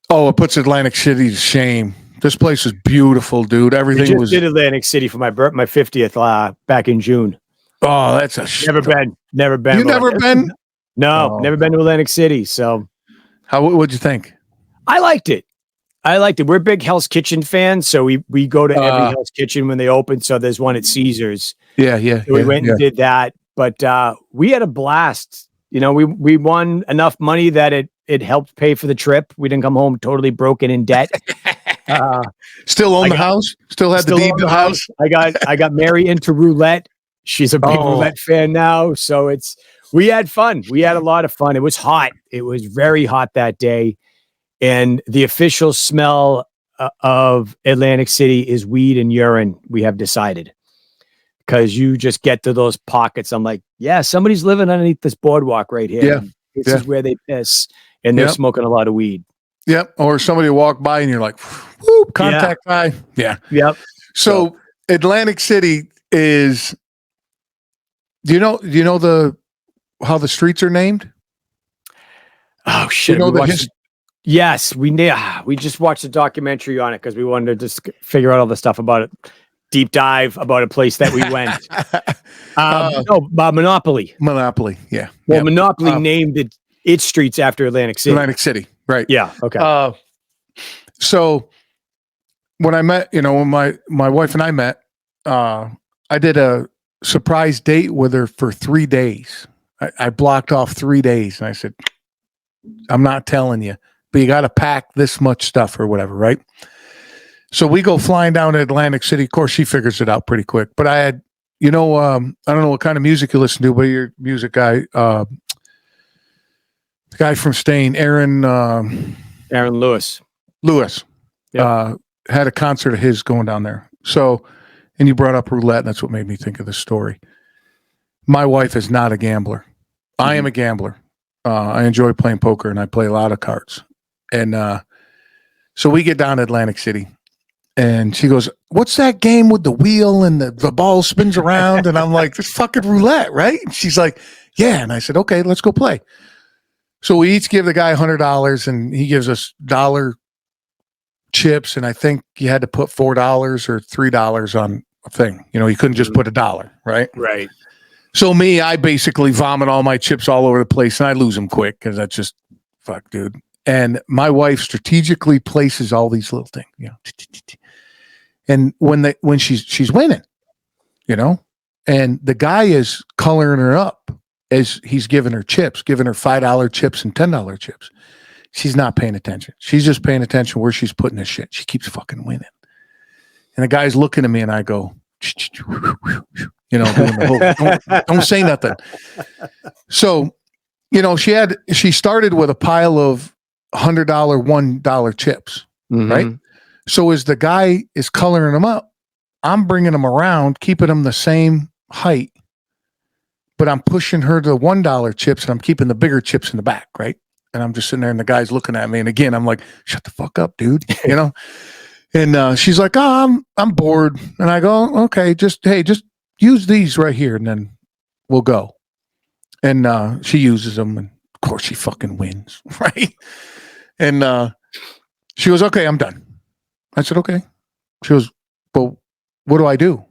Oh, it puts Atlantic City to shame. This place is beautiful, dude. Everything was. Did Atlantic City for my 50th back in June. Oh, that's never been. You never been? No, never been to Atlantic City. So, what'd you think? I liked it. We're big Hell's Kitchen fans, so we go to every Hell's Kitchen when they open. So there's one at Caesars. Yeah. So we went and did that, but we had a blast. We won enough money that it helped pay for the trip. We didn't come home totally broken in debt. Still own the house? Still had the deed to the house? I got Mary into roulette. She's a big roulette fan now. So we had fun. We had a lot of fun. It was hot. It was very hot that day. And the official smell of Atlantic City is weed and urine, we have decided. Because you just get to those pockets. I'm like, yeah, somebody's living underneath this boardwalk right here. Yeah. This is where they piss. And they're smoking a lot of weed. Yep. Or somebody walk by and you're like, whoop, contact guy. Yeah. Yep. So Atlantic City is, do you know how the streets are named? Oh shit. Yes, we just watched a documentary on it because we wanted to just figure out all the stuff about it. Deep dive about a place that we went. Monopoly. Monopoly, yeah. Well, Monopoly named its streets after Atlantic City. Atlantic City, right. Yeah, okay. So when I met, when my wife and I met, I did a surprise date with her for 3 days. I blocked off 3 days, and I said, "I'm not telling you, but you got to pack this much stuff or whatever," right? So we go flying down to Atlantic City. Of course, she figures it out pretty quick. But I had, I don't know what kind of music you listen to, but you're a music guy. The guy from Stain, Aaron Lewis. Yep. Had a concert of his going down there. So, and you brought up roulette, and that's what made me think of this story. My wife is not a gambler. Mm-hmm. I am a gambler. I enjoy playing poker, and I play a lot of cards. And so we get down to Atlantic City. And she goes, "What's that game with the wheel and the ball spins around?" And I'm like, "It's fucking roulette, right?" And she's like, "Yeah." And I said, "Okay, let's go play." So we each give the guy $100, and he gives us $1 chips. And I think you had to put $4 or $3 on a thing. You couldn't just put $1, right? Right. So I basically vomit all my chips all over the place, and I lose them quick because that's just fuck, dude. And my wife strategically places all these little things, and when she's winning, and the guy is coloring her up as he's giving her chips, giving her $5 chips and $10 chips. She's not paying attention. She's just paying attention where she's putting this shit. She keeps fucking winning. And the guy's looking at me, and I go, doing the whole, don't say nothing. So, she started with a pile of $100, $1 chips, right? So as the guy is coloring them up, I'm bringing them around, keeping them the same height, but I'm pushing her to the $1 chips and I'm keeping the bigger chips in the back, right? And I'm just sitting there and the guy's looking at me. And again, I'm like, shut the fuck up, dude, you know? And she's like, oh, I'm bored. And I go, okay, just use these right here and then we'll go. And she uses them and of course she fucking wins, right? And she goes, okay, I'm done. I said, okay. She goes, well, what do I do?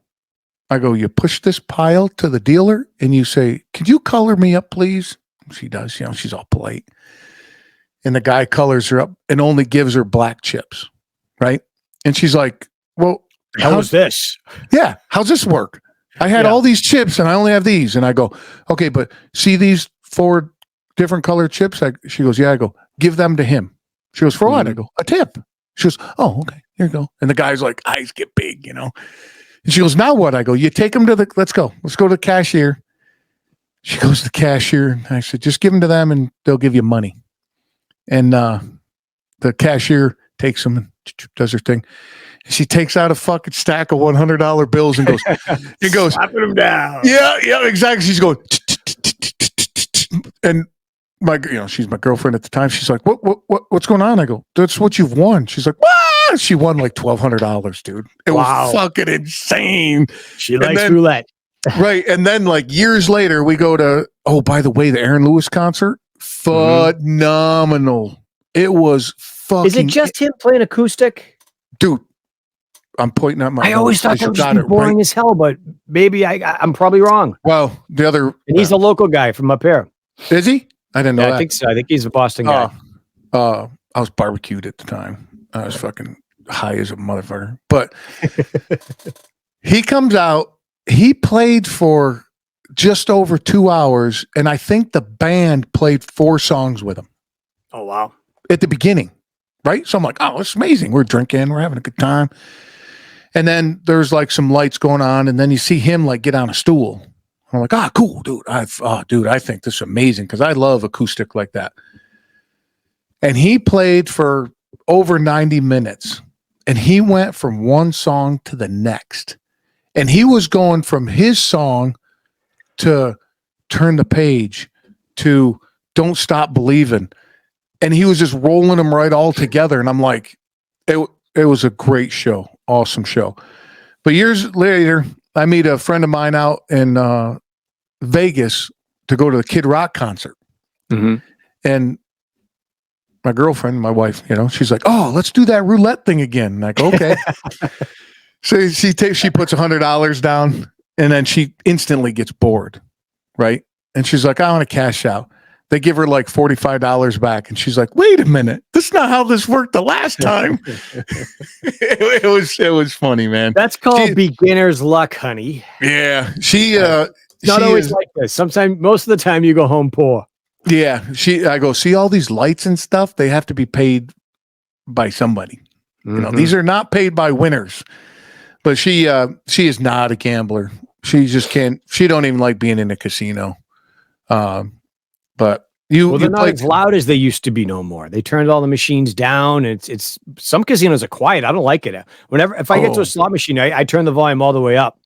I go, you push this pile to the dealer and you say, could you color me up, please? She does, you know, she's all polite. And the guy colors her up and only gives her black chips, right? And she's like, well, how's this? Yeah, how's this work? I had all these chips and I only have these. And I go, okay, but see these 4 different colored chips? She goes, yeah. I go, give them to him. She goes, for what? I go, a tip. She goes, oh, okay, here you go. And the guy's like, eyes get big, you know? And she goes, now what? I go, you take them to let's go to the cashier. She goes to the cashier. And I said, just give them to them and they'll give you money. And the cashier takes them and does her thing. And she takes out a fucking stack of $100 bills and goes, slapping them down. Yeah, exactly. She's going, and she's my girlfriend at the time. She's like, what's going on? I go, that's what you've won. She's like, what? She won like $1,200, dude. It was fucking insane. She likes roulette. Right. And then like years later, we go to, oh, by the way, the Aaron Lewis concert. Phenomenal. It was fucking. Is it just him playing acoustic? Dude, I'm pointing at my. I always thought that was boring as hell, but maybe I'm probably wrong. Well, the other. And he's a local guy from up here. Is he? I didn't know that. I think so. I think he's a Boston guy. I was barbecued at the time. I was fucking high as a motherfucker. But he comes out. He played for just over 2 hours, and I think the band played 4 songs with him. Oh, wow. At the beginning, right? So I'm like, oh, it's amazing. We're drinking. We're having a good time. And then there's like some lights going on, and then you see him like get on a stool. I'm like, cool, dude. I think this is amazing because I love acoustic like that. And he played for over 90 minutes, and he went from one song to the next. And he was going from his song to Turn the Page to Don't Stop Believing. And he was just rolling them right all together. And I'm like, it was a great show. Awesome show. But years later, I meet a friend of mine out in Vegas to go to the Kid Rock concert. Mm-hmm. And my girlfriend, my wife, she's like, oh, let's do that roulette thing again. I'm like, okay. So she puts $100 down and then she instantly gets bored. Right. And she's like, I want to cash out. They give her like $45 back. And she's like, wait a minute. This is not how this worked the last time. it was funny, man. That's called beginner's luck, honey. Yeah. She not always like this. Sometimes, most of the time you go home poor. Yeah. I go, see all these lights and stuff? They have to be paid by somebody. Mm-hmm. These are not paid by winners. But she is not a gambler. She just can't. She don't even like being in a casino. But they're not as loud as they used to be no more. They turned all the machines down. It's some casinos are quiet. I don't like it. If I get to a slot machine, I turn the volume all the way up.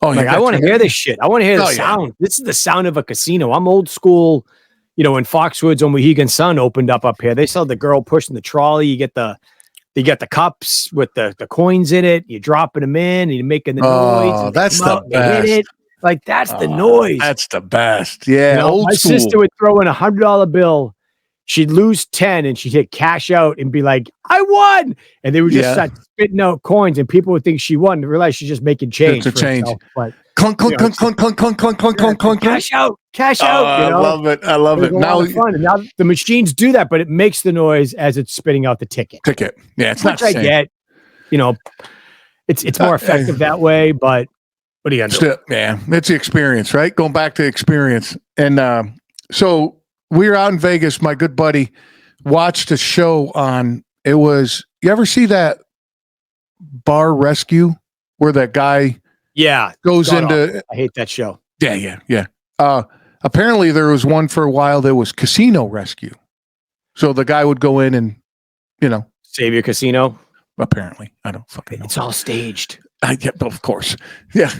Oh, like I want to hear this shit. I want to hear the sound. Yeah. This is the sound of a casino. I'm old school. When Foxwoods on Mohegan Sun opened up here, they saw the girl pushing the trolley. You get the cups with the coins in it. You're dropping them in. And you're making the noise. Oh, that's the best. Hit it. Like that's the noise. That's the best. Yeah. My sister would throw in $100 bill. She'd lose 10 and she'd hit cash out and be like, I won. And they would just start spitting out coins and people would think she won and realize she's just making change. It's a change. But, clunk, clunk, clunk, clunk, clunk, clunk, clunk, clunk, clunk, clunk. Cash out. I love it. I love it. Now the machines do that, but it makes the noise as it's spitting out the ticket. Yeah. It's not the same. I get, it's more effective that way, but what are you going to do? Yeah, it's the experience, right? Going back to experience. And so we were out in Vegas. My good buddy watched a show on, you ever see that Bar Rescue where that guy goes into... I hate that show. Yeah. Apparently there was one for a while that was Casino Rescue. So the guy would go in and, save your casino. Apparently. I don't fucking know. It's all staged. Yeah, of course. Yeah.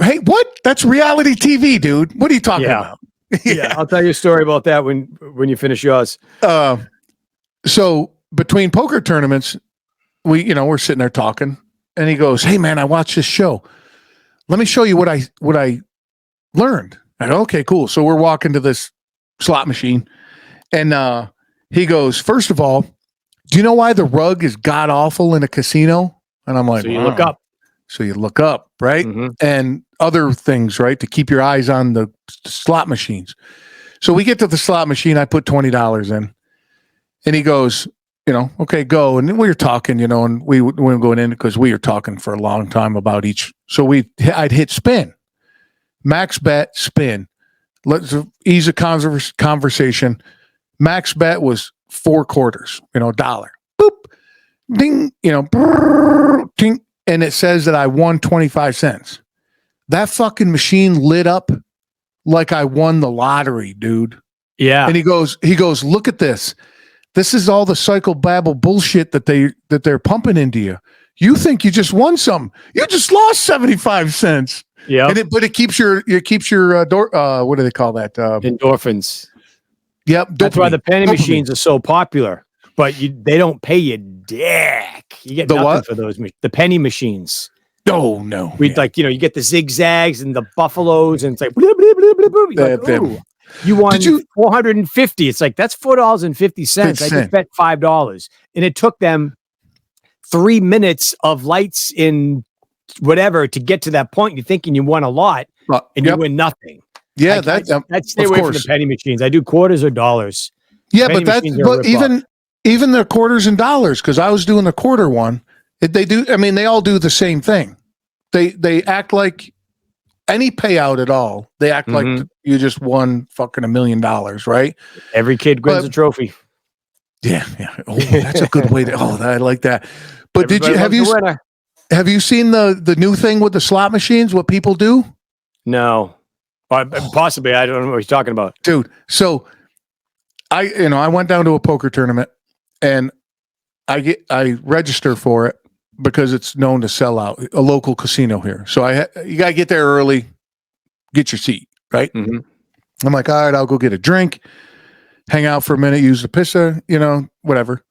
Hey, what? That's reality TV, dude. What are you talking about? Yeah, I'll tell you a story about that when you finish yours. So between poker tournaments, we're sitting there talking, and he goes, "Hey, man, I watched this show. Let me show you what I learned." I go, "Okay, cool." So we're walking to this slot machine, and he goes, "First of all, do you know why the rug is god awful in a casino?" And I'm like, So you look up. So you look up, right? Mm-hmm. And other things, right? To keep your eyes on the slot machines. So we get to the slot machine. I put $20 in, and he goes, okay, go. And we were talking, and we weren't going in because we were talking for a long time about each. So I'd hit spin, max bet, spin. Let's ease a conversation. Max bet was 4 quarters, $1. Boop, ding, brrr, ding. And it says that I won 25 cents. That fucking machine lit up like I won the lottery, dude. Yeah. And he goes, look at this. This is all the psychobabble bullshit that they're pumping into you. You think you just won some. You just lost 75 cents. Yeah. But it keeps your what do they call that? Endorphins. Yep. That's why the penny machines are so popular. But they don't pay you dick. You get nothing for those. The penny machines. Oh no. You get the zigzags and the buffaloes, and it's like blah, blah, blah, blah, blah. Like, you won 450. It's like that's $4.50. I just bet $5, and it took them 3 minutes of lights in whatever to get to that point. You're thinking you won a lot, and you win nothing. Yeah, I'd stay away from the penny machines. I do quarters or dollars. Yeah, but even the quarters and dollars, because I was doing the quarter one. They all do the same thing. They act like any payout at all. They act like you just won fucking $1 million, right? Every kid wins a trophy. Yeah. Oh, that's a good way to. Oh, I like that. But have you seen the new thing with the slot machines? What people do? No, possibly. I don't know what you're talking about, dude. So I went down to a poker tournament, and I register for it because it's known to sell out, a local casino here. So you got to get there early, get your seat, right? Mm-hmm. I'm like, all right, I'll go get a drink, hang out for a minute, use the pissa, whatever.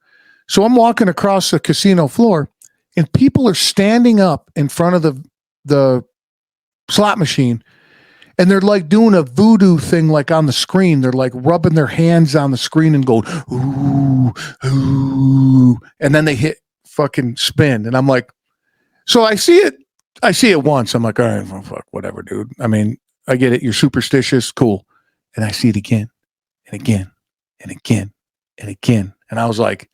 So I'm walking across the casino floor, and people are standing up in front of the slot machine, and they're like doing a voodoo thing, like on the screen. They're like rubbing their hands on the screen and going, ooh, ooh. And then they hit fucking spin. And I'm like, so I see it once. I'm like, all right, well, fuck, whatever, dude. I mean, I get it. You're superstitious. Cool. And I see it again and again and again and again. And I was like,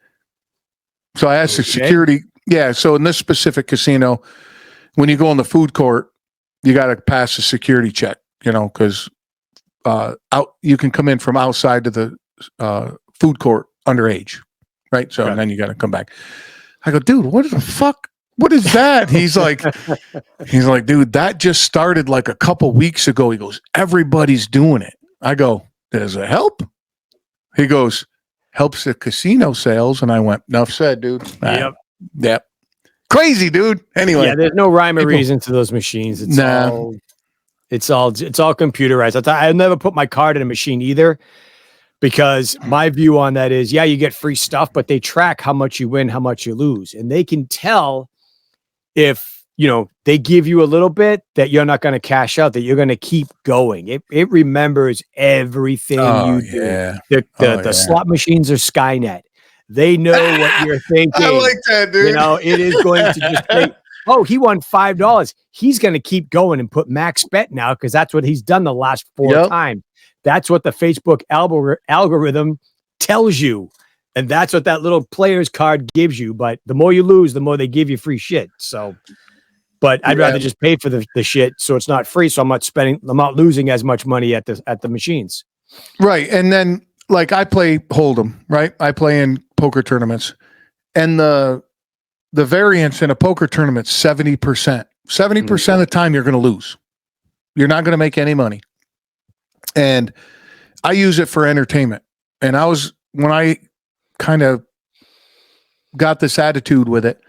so I asked the security. Yeah. So in this specific casino, when you go in the food court, you got to pass a security check, because you can come in from outside to the food court underage, right? So and then you got to come back. I go, dude, what the fuck? What is that? He's like, dude, that just started like a couple weeks ago. He goes, everybody's doing it. I go, does it help? He goes, helps the casino sales. And I went, enough said, dude. Yep. Crazy, dude. Anyway. Yeah, there's no rhyme or reason to those machines. It's all computerized. I'll never put my card in a machine either, because my view on that is, you get free stuff, but they track how much you win, how much you lose. And they can tell if, they give you a little bit that you're not going to cash out, that you're going to keep going. It remembers everything you do. The slot machines are Skynet. They know what you're thinking. I like that, dude. It is going to just say, oh, he won $5. He's going to keep going and put max bet now, because that's what he's done the last 4 times. That's what the Facebook algorithm tells you. And that's what that little player's card gives you. But the more you lose, the more they give you free shit. So, but I'd rather just pay for the shit, so it's not free. So I'm not losing as much money at the machines. Right. And then, like, I play Hold'em, right? I play in poker tournaments, and the variance in a poker tournament, 70%. 70% of the time you're going to lose. You're not going to make any money. And I use it for entertainment. And when I kind of got this attitude with it,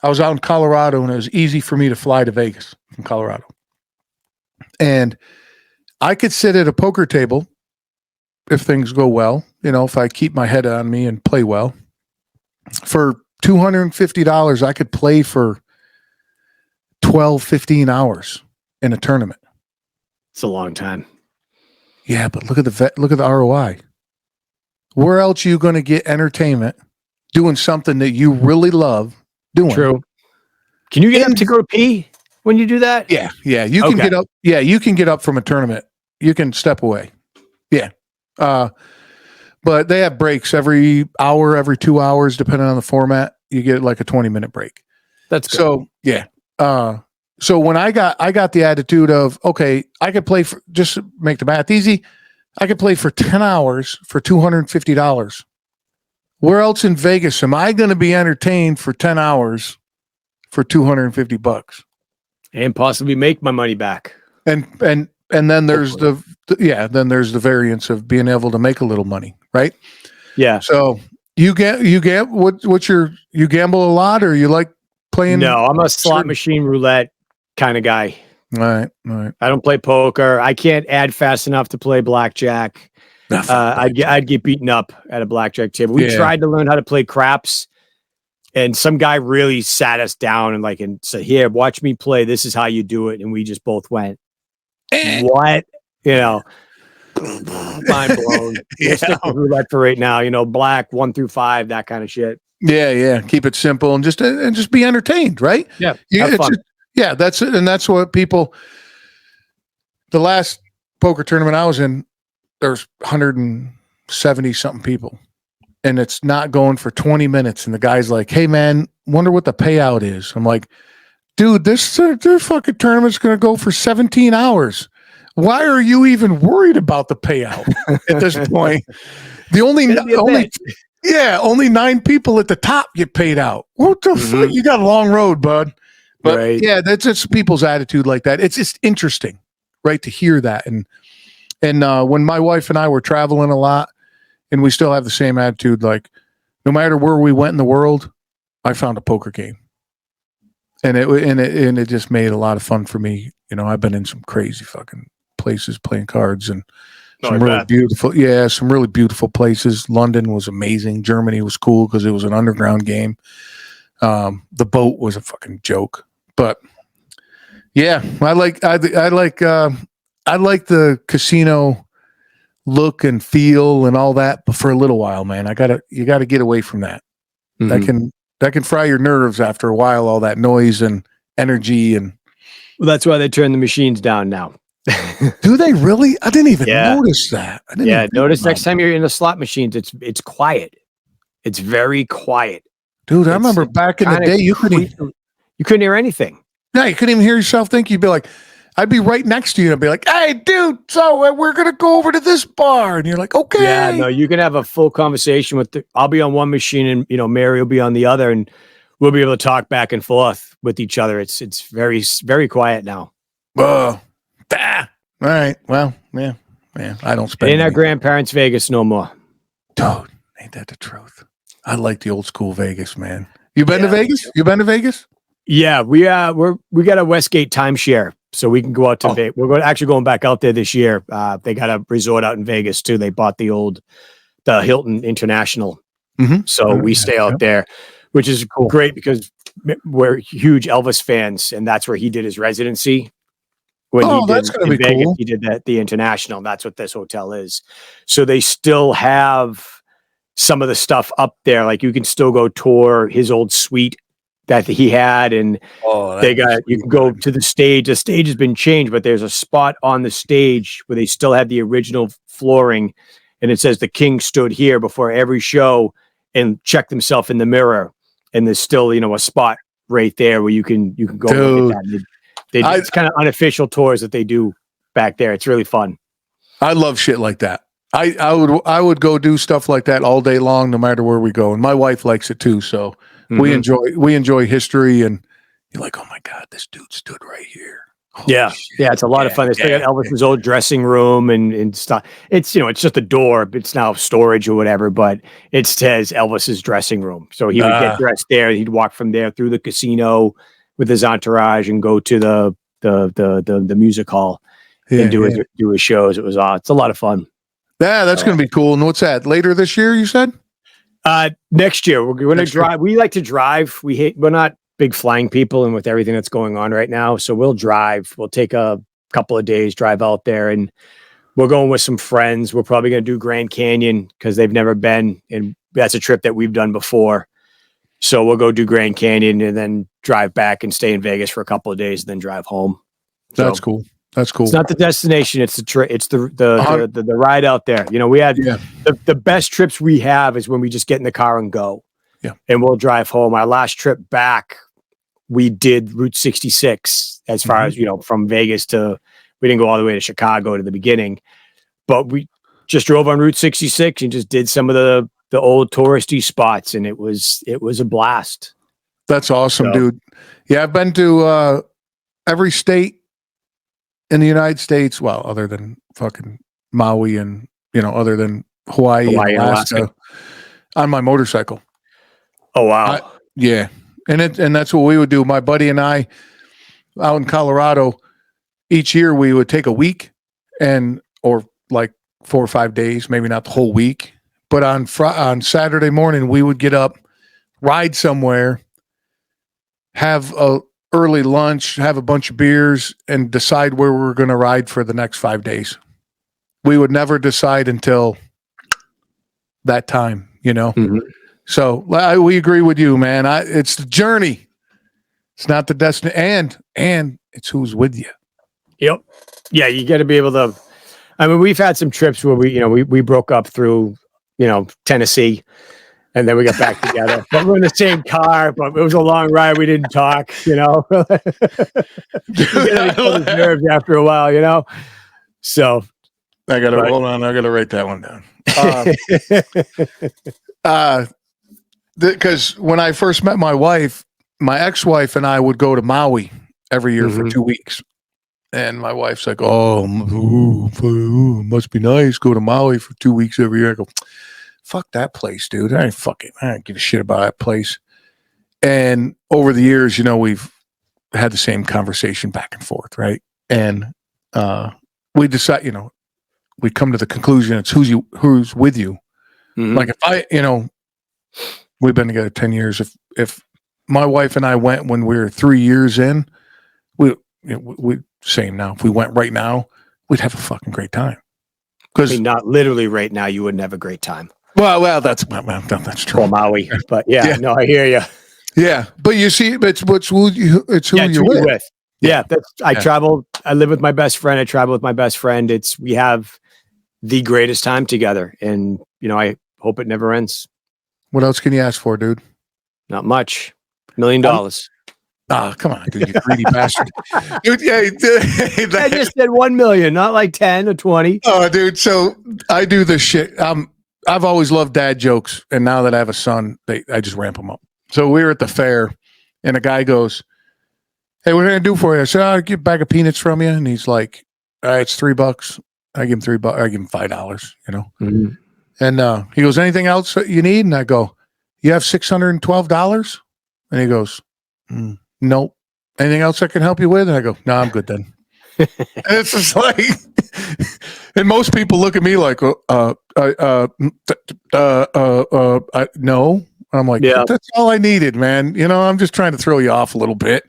I was out in Colorado, and it was easy for me to fly to Vegas from Colorado. And I could sit at a poker table if things go well, if I keep my head on me and play well. For $250, I could play for 12, 15 hours in a tournament. It's a long time. Yeah, but look at the ROI. Where else are you going to get entertainment doing something that you really love doing? True. Can you get up to go pee when you do that? Yeah. You can get up. Yeah, you can get up from a tournament. You can step away. Yeah. But they have breaks every hour, every 2 hours, depending on the format. You get like a 20-minute break. That's good. So yeah. So when I got the attitude of, okay, I could play for, just to make the math easy, I could play for 10 hours for $250. Where else in Vegas am I going to be entertained for 10 hours for $250? And possibly make my money back. And then there's then there's the variance of being able to make a little money, right? Yeah. So you gamble a lot, or you like playing? No, I'm a slot machine roulette kind of guy. All right. I don't play poker. I can't add fast enough to play blackjack. I'd get beaten up at a blackjack table. We tried to learn how to play craps, and some guy really sat us down and said, "Here, watch me play. This is how you do it." And we just both went, "What?" Mind blown. We'll stick with roulette for right now. Black 1 through 5, that kind of shit. Yeah. Keep it simple and just be entertained, right? Yeah. Have fun. That's it. And that's what people. The last poker tournament I was in, there's 170 something people, and it's not going for 20 minutes. And the guy's like, "Hey man, wonder what the payout is." I'm like, "Dude, this fucking tournament's going to go for 17 hours. Why are you even worried about the payout at this point?" Only 9 people at the top get paid out. What the fuck? You got a long road, bud. But yeah, that's just people's attitude like that. It's just interesting, right, to hear that. And when my wife and I were traveling a lot, and we still have the same attitude, like no matter where we went in the world, I found a poker game, and it just made a lot of fun for me. I've been in some crazy fucking places playing cards, and some really beautiful places. London was amazing. Germany was cool because it was an underground game. The boat was a fucking joke, but yeah, I like the casino look and feel and all that, but for a little while, man, you gotta get away from that. Mm-hmm. That can fry your nerves after a while, all that noise and energy. And well, that's why they turn the machines down now. Do they really? I didn't even notice that. Notice next time you're in the slot machines, it's quiet. It's very quiet. Dude, I remember back in the day, you couldn't hear anything. No, you couldn't even hear yourself think. You'd be like, I'd be right next to you and I'd be like, "Hey, dude, so we're going to go over to this bar." And you're like, "Okay." Yeah, no, you can have a full conversation I'll be on one machine and, Mary will be on the other, and we'll be able to talk back and forth with each other. It's very, very quiet now. All right. Well, yeah. I don't spend. In our grandparents' Vegas no more. Dude, ain't that the truth? I like the old school Vegas, man. You been to Vegas? You been to Vegas? Yeah, we got a Westgate timeshare, so we can go out to Vegas. We're actually going back out there this year. They got a resort out in Vegas too. They bought the Hilton International, so we stay out there, which is great because we're huge Elvis fans, and that's where he did his residency. That's going to be Vegas, cool. He did the International, and that's what this hotel is. So they still have some of the stuff up there. Like you can still go tour his old suite that he had, and you can go to the stage. The stage has been changed, but there's a spot on the stage where they still have the original flooring, and it says the king stood here before every show and checked himself in the mirror. And there's still, a spot right there where you can go look at that. It's kind of unofficial tours that they do back there. It's really fun. I love shit like that. I would go do stuff like that all day long, no matter where we go. And my wife likes it too. So we enjoy history, and you're like, "Oh my God, this dude stood right here. Yeah. Yeah. It's a lot of fun. They still got Elvis's old dressing room and stuff. It's, it's just a door. It's now storage or whatever, but it says Elvis's dressing room. So he would get dressed there. He'd walk from there through the casino with his entourage and go to the music hall and do his shows. It's a lot of fun. Yeah, that's going to be cool. And what's that? Later this year, you said? Next year we're going to drive. We like to drive. We're not big flying people, and with everything that's going on right now, so we'll drive. We'll take a couple of days, drive out there, and we're going with some friends. We're probably going to do Grand Canyon because they've never been, and that's a trip that we've done before. So we'll go do Grand Canyon and then drive back and stay in Vegas for a couple of days, and then drive home. That's cool. That's cool. It's not the destination; it's the trip. It's the ride out there. We had the best trips we have is when we just get in the car and go. Yeah, and we'll drive home. Our last trip back, we did Route 66 as far as, from Vegas to, we didn't go all the way to Chicago to the beginning, but we just drove on Route 66 and just did some of the old touristy spots. And it was a blast. That's awesome, dude. Yeah. I've been to every state in the United States. Well, other than fucking Maui and, other than Hawaii and Alaska on my motorcycle. Oh, wow. Yeah. And that's what we would do. My buddy and I out in Colorado, each year we would take a week or like 4 or 5 days, maybe not the whole week, but on Saturday morning, we would get up, ride somewhere, have a early lunch, have a bunch of beers, and decide where we were going to ride for the next 5 days. We would never decide until that time, Mm-hmm. So we agree with you, man. It's the journey. It's not the destination, and it's who's with you. Yep. Yeah, you got to be able to. I mean, we've had some trips where we broke up through, Tennessee, and then we got back together. But we're in the same car, but it was a long ride. We didn't talk, You get on each other's nerves after a while, So I got to hold on. I got to write that one down. Because when I first met my wife, my ex-wife and I would go to Maui every year for 2 weeks. And my wife's like, oh, must be nice. Go to Maui for 2 weeks every year. I go, fuck that place, dude. I don't give a shit about that place. And over the years, we've had the same conversation back and forth, right? And we decide, we come to the conclusion it's who's with you. Mm-hmm. Like if we've been together 10 years. If my wife and I went when we were 3 years in, we same now. If we went right now, we'd have a fucking great time. Because not literally right now, you wouldn't have a great time. Well, that's true. Well, Maui, but no, I hear you. Yeah, but you see, it's who you're with. Yeah, I travel. I live with my best friend. I travel with my best friend. we have the greatest time together, and I hope it never ends. What else can you ask for, dude? Not much. $1 million. Come on, dude, you greedy bastard. Dude, I just said 1 million, not like 10 or 20. Oh, dude. So I do this shit. I've always loved dad jokes, and now that I have a son, I just ramp them up. So we were at the fair, and a guy goes, "Hey, what are I gonna do for you?" I said, "I'll get a bag of peanuts from you." And he's like, "All right, it's $3." I give him $3. I give him $5. Mm-hmm. And he goes, "Anything else that you need?" And I go, "You have $612?" And he goes, "Nope. Anything else I can help you with?" And I go, "No, I'm good then." And it's just like, and most people look at me like, no. I'm like, that's all I needed, man. I'm just trying to throw you off a little bit,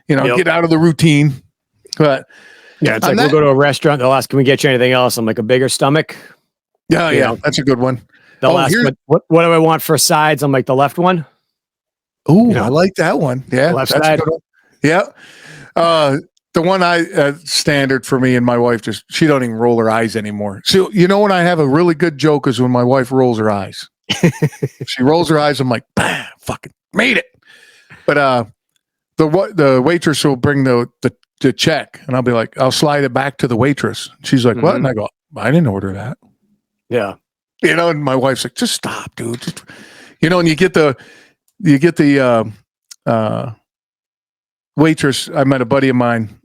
get out of the routine. But it's like we'll go to a restaurant. They'll ask, "Can we get you anything else?" I'm like, "A bigger stomach." Yeah, that's a good one. They'll ask, what do I want for sides? I'm like, the left one. Oh, I like that one. Yeah, left side. Yeah. The one standard for me and my wife, she don't even roll her eyes anymore. So, when I have a really good joke is when my wife rolls her eyes. She rolls her eyes. I'm like, bah, fucking made it. But the waitress will bring the check, and I'll be like, I'll slide it back to the waitress. She's like, what? And I go, I didn't order that. Yeah. And my wife's like, just stop, dude. And you get the waitress. I met a buddy of mine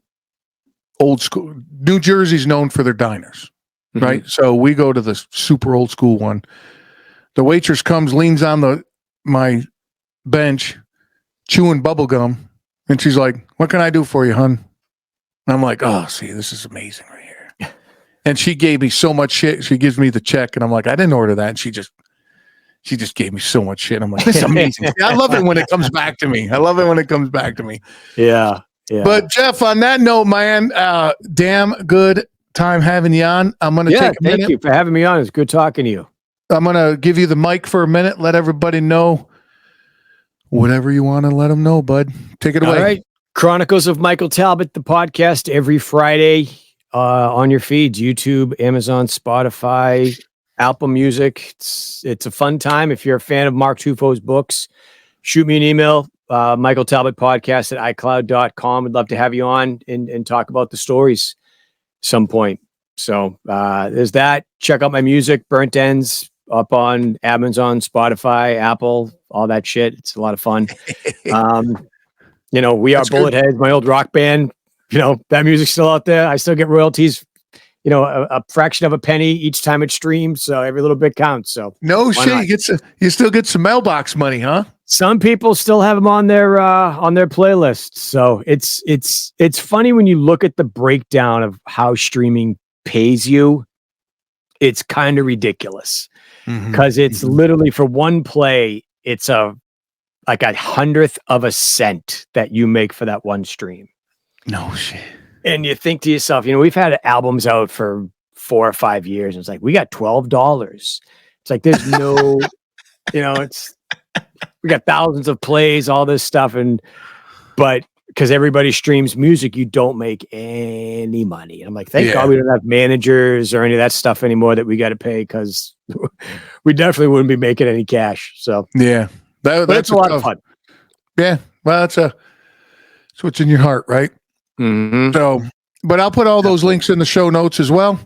old school. New Jersey's known for their diners, Mm-hmm. right? So we go to the super old school one. The waitress comes, leans on my bench, chewing bubble gum, and she's like, "What can I do for you, hun?" And I'm like, "Oh, see, this is amazing right here." And she gave me so much shit. She gives me the check, and I'm like, "I didn't order that." And she just gave me so much shit. I'm like, "This is amazing." I love it when it comes back to me. Yeah. But Jeff, on that note, man, damn good time having you on. I'm going to take a minute. Thank you for having me on. It's good talking to you. I'm going to give you the mic for a minute. Let everybody know whatever you want to let them know, bud. Take it away. All right. Chronicles of Michael Talbot, the podcast, every Friday on your feeds, YouTube, Amazon, Spotify, Apple Music. It's a fun time. If you're a fan of Mark Tufo's books, shoot me an email, Michael Talbot podcast at iCloud.com. We'd love to have you on and talk about the stories some point. So there's that. Check out my music, Burnt Ends, up on Amazon, Spotify, Apple, all that shit. It's a lot of fun. We Are Bullet Heads, my old rock band. That music's still out there. I still get royalties, a fraction of a penny each time it streams. So every little bit counts. So no shit, you still get some mailbox money, huh? Some people still have them on their playlists. So it's funny when you look at the breakdown of how streaming pays you. It's kind of ridiculous because it's literally for one play, it's like 1/100th of a cent that you make for that one stream. No shit. And you think to yourself, we've had albums out for 4 or 5 years. And it's like, we got $12. It's like, there's no, we got thousands of plays, all this stuff. But because everybody streams music, you don't make any money. And I'm like, thank God we don't have managers or any of that stuff anymore that we got to pay, because we definitely wouldn't be making any cash. So yeah, that's a lot of fun. Yeah, well, it's what's in your heart, right? Mm-hmm. So, but I'll put all those links in the show notes as well.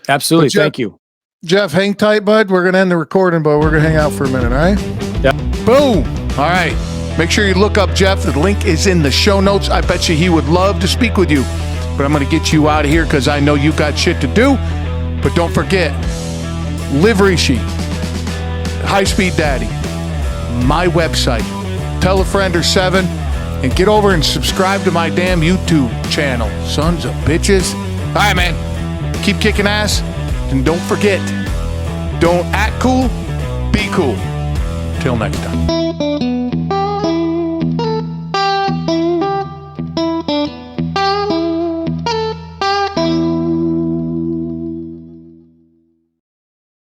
Absolutely, thank you, Jeff. Hang tight, bud. We're gonna end the recording, but we're gonna hang out for a minute. All right? Yeah. Boom. All right. Make sure you look up Jeff. The link is in the show notes. I bet you he would love to speak with you. But I'm going to get you out of here because I know you've got shit to do. But don't forget, Livery Sheet, High Speed Daddy, my website. Tell a friend or 7, and get over and subscribe to my damn YouTube channel. Sons of bitches. All right, man. Keep kicking ass. And don't forget, don't act cool, be cool. Till next time.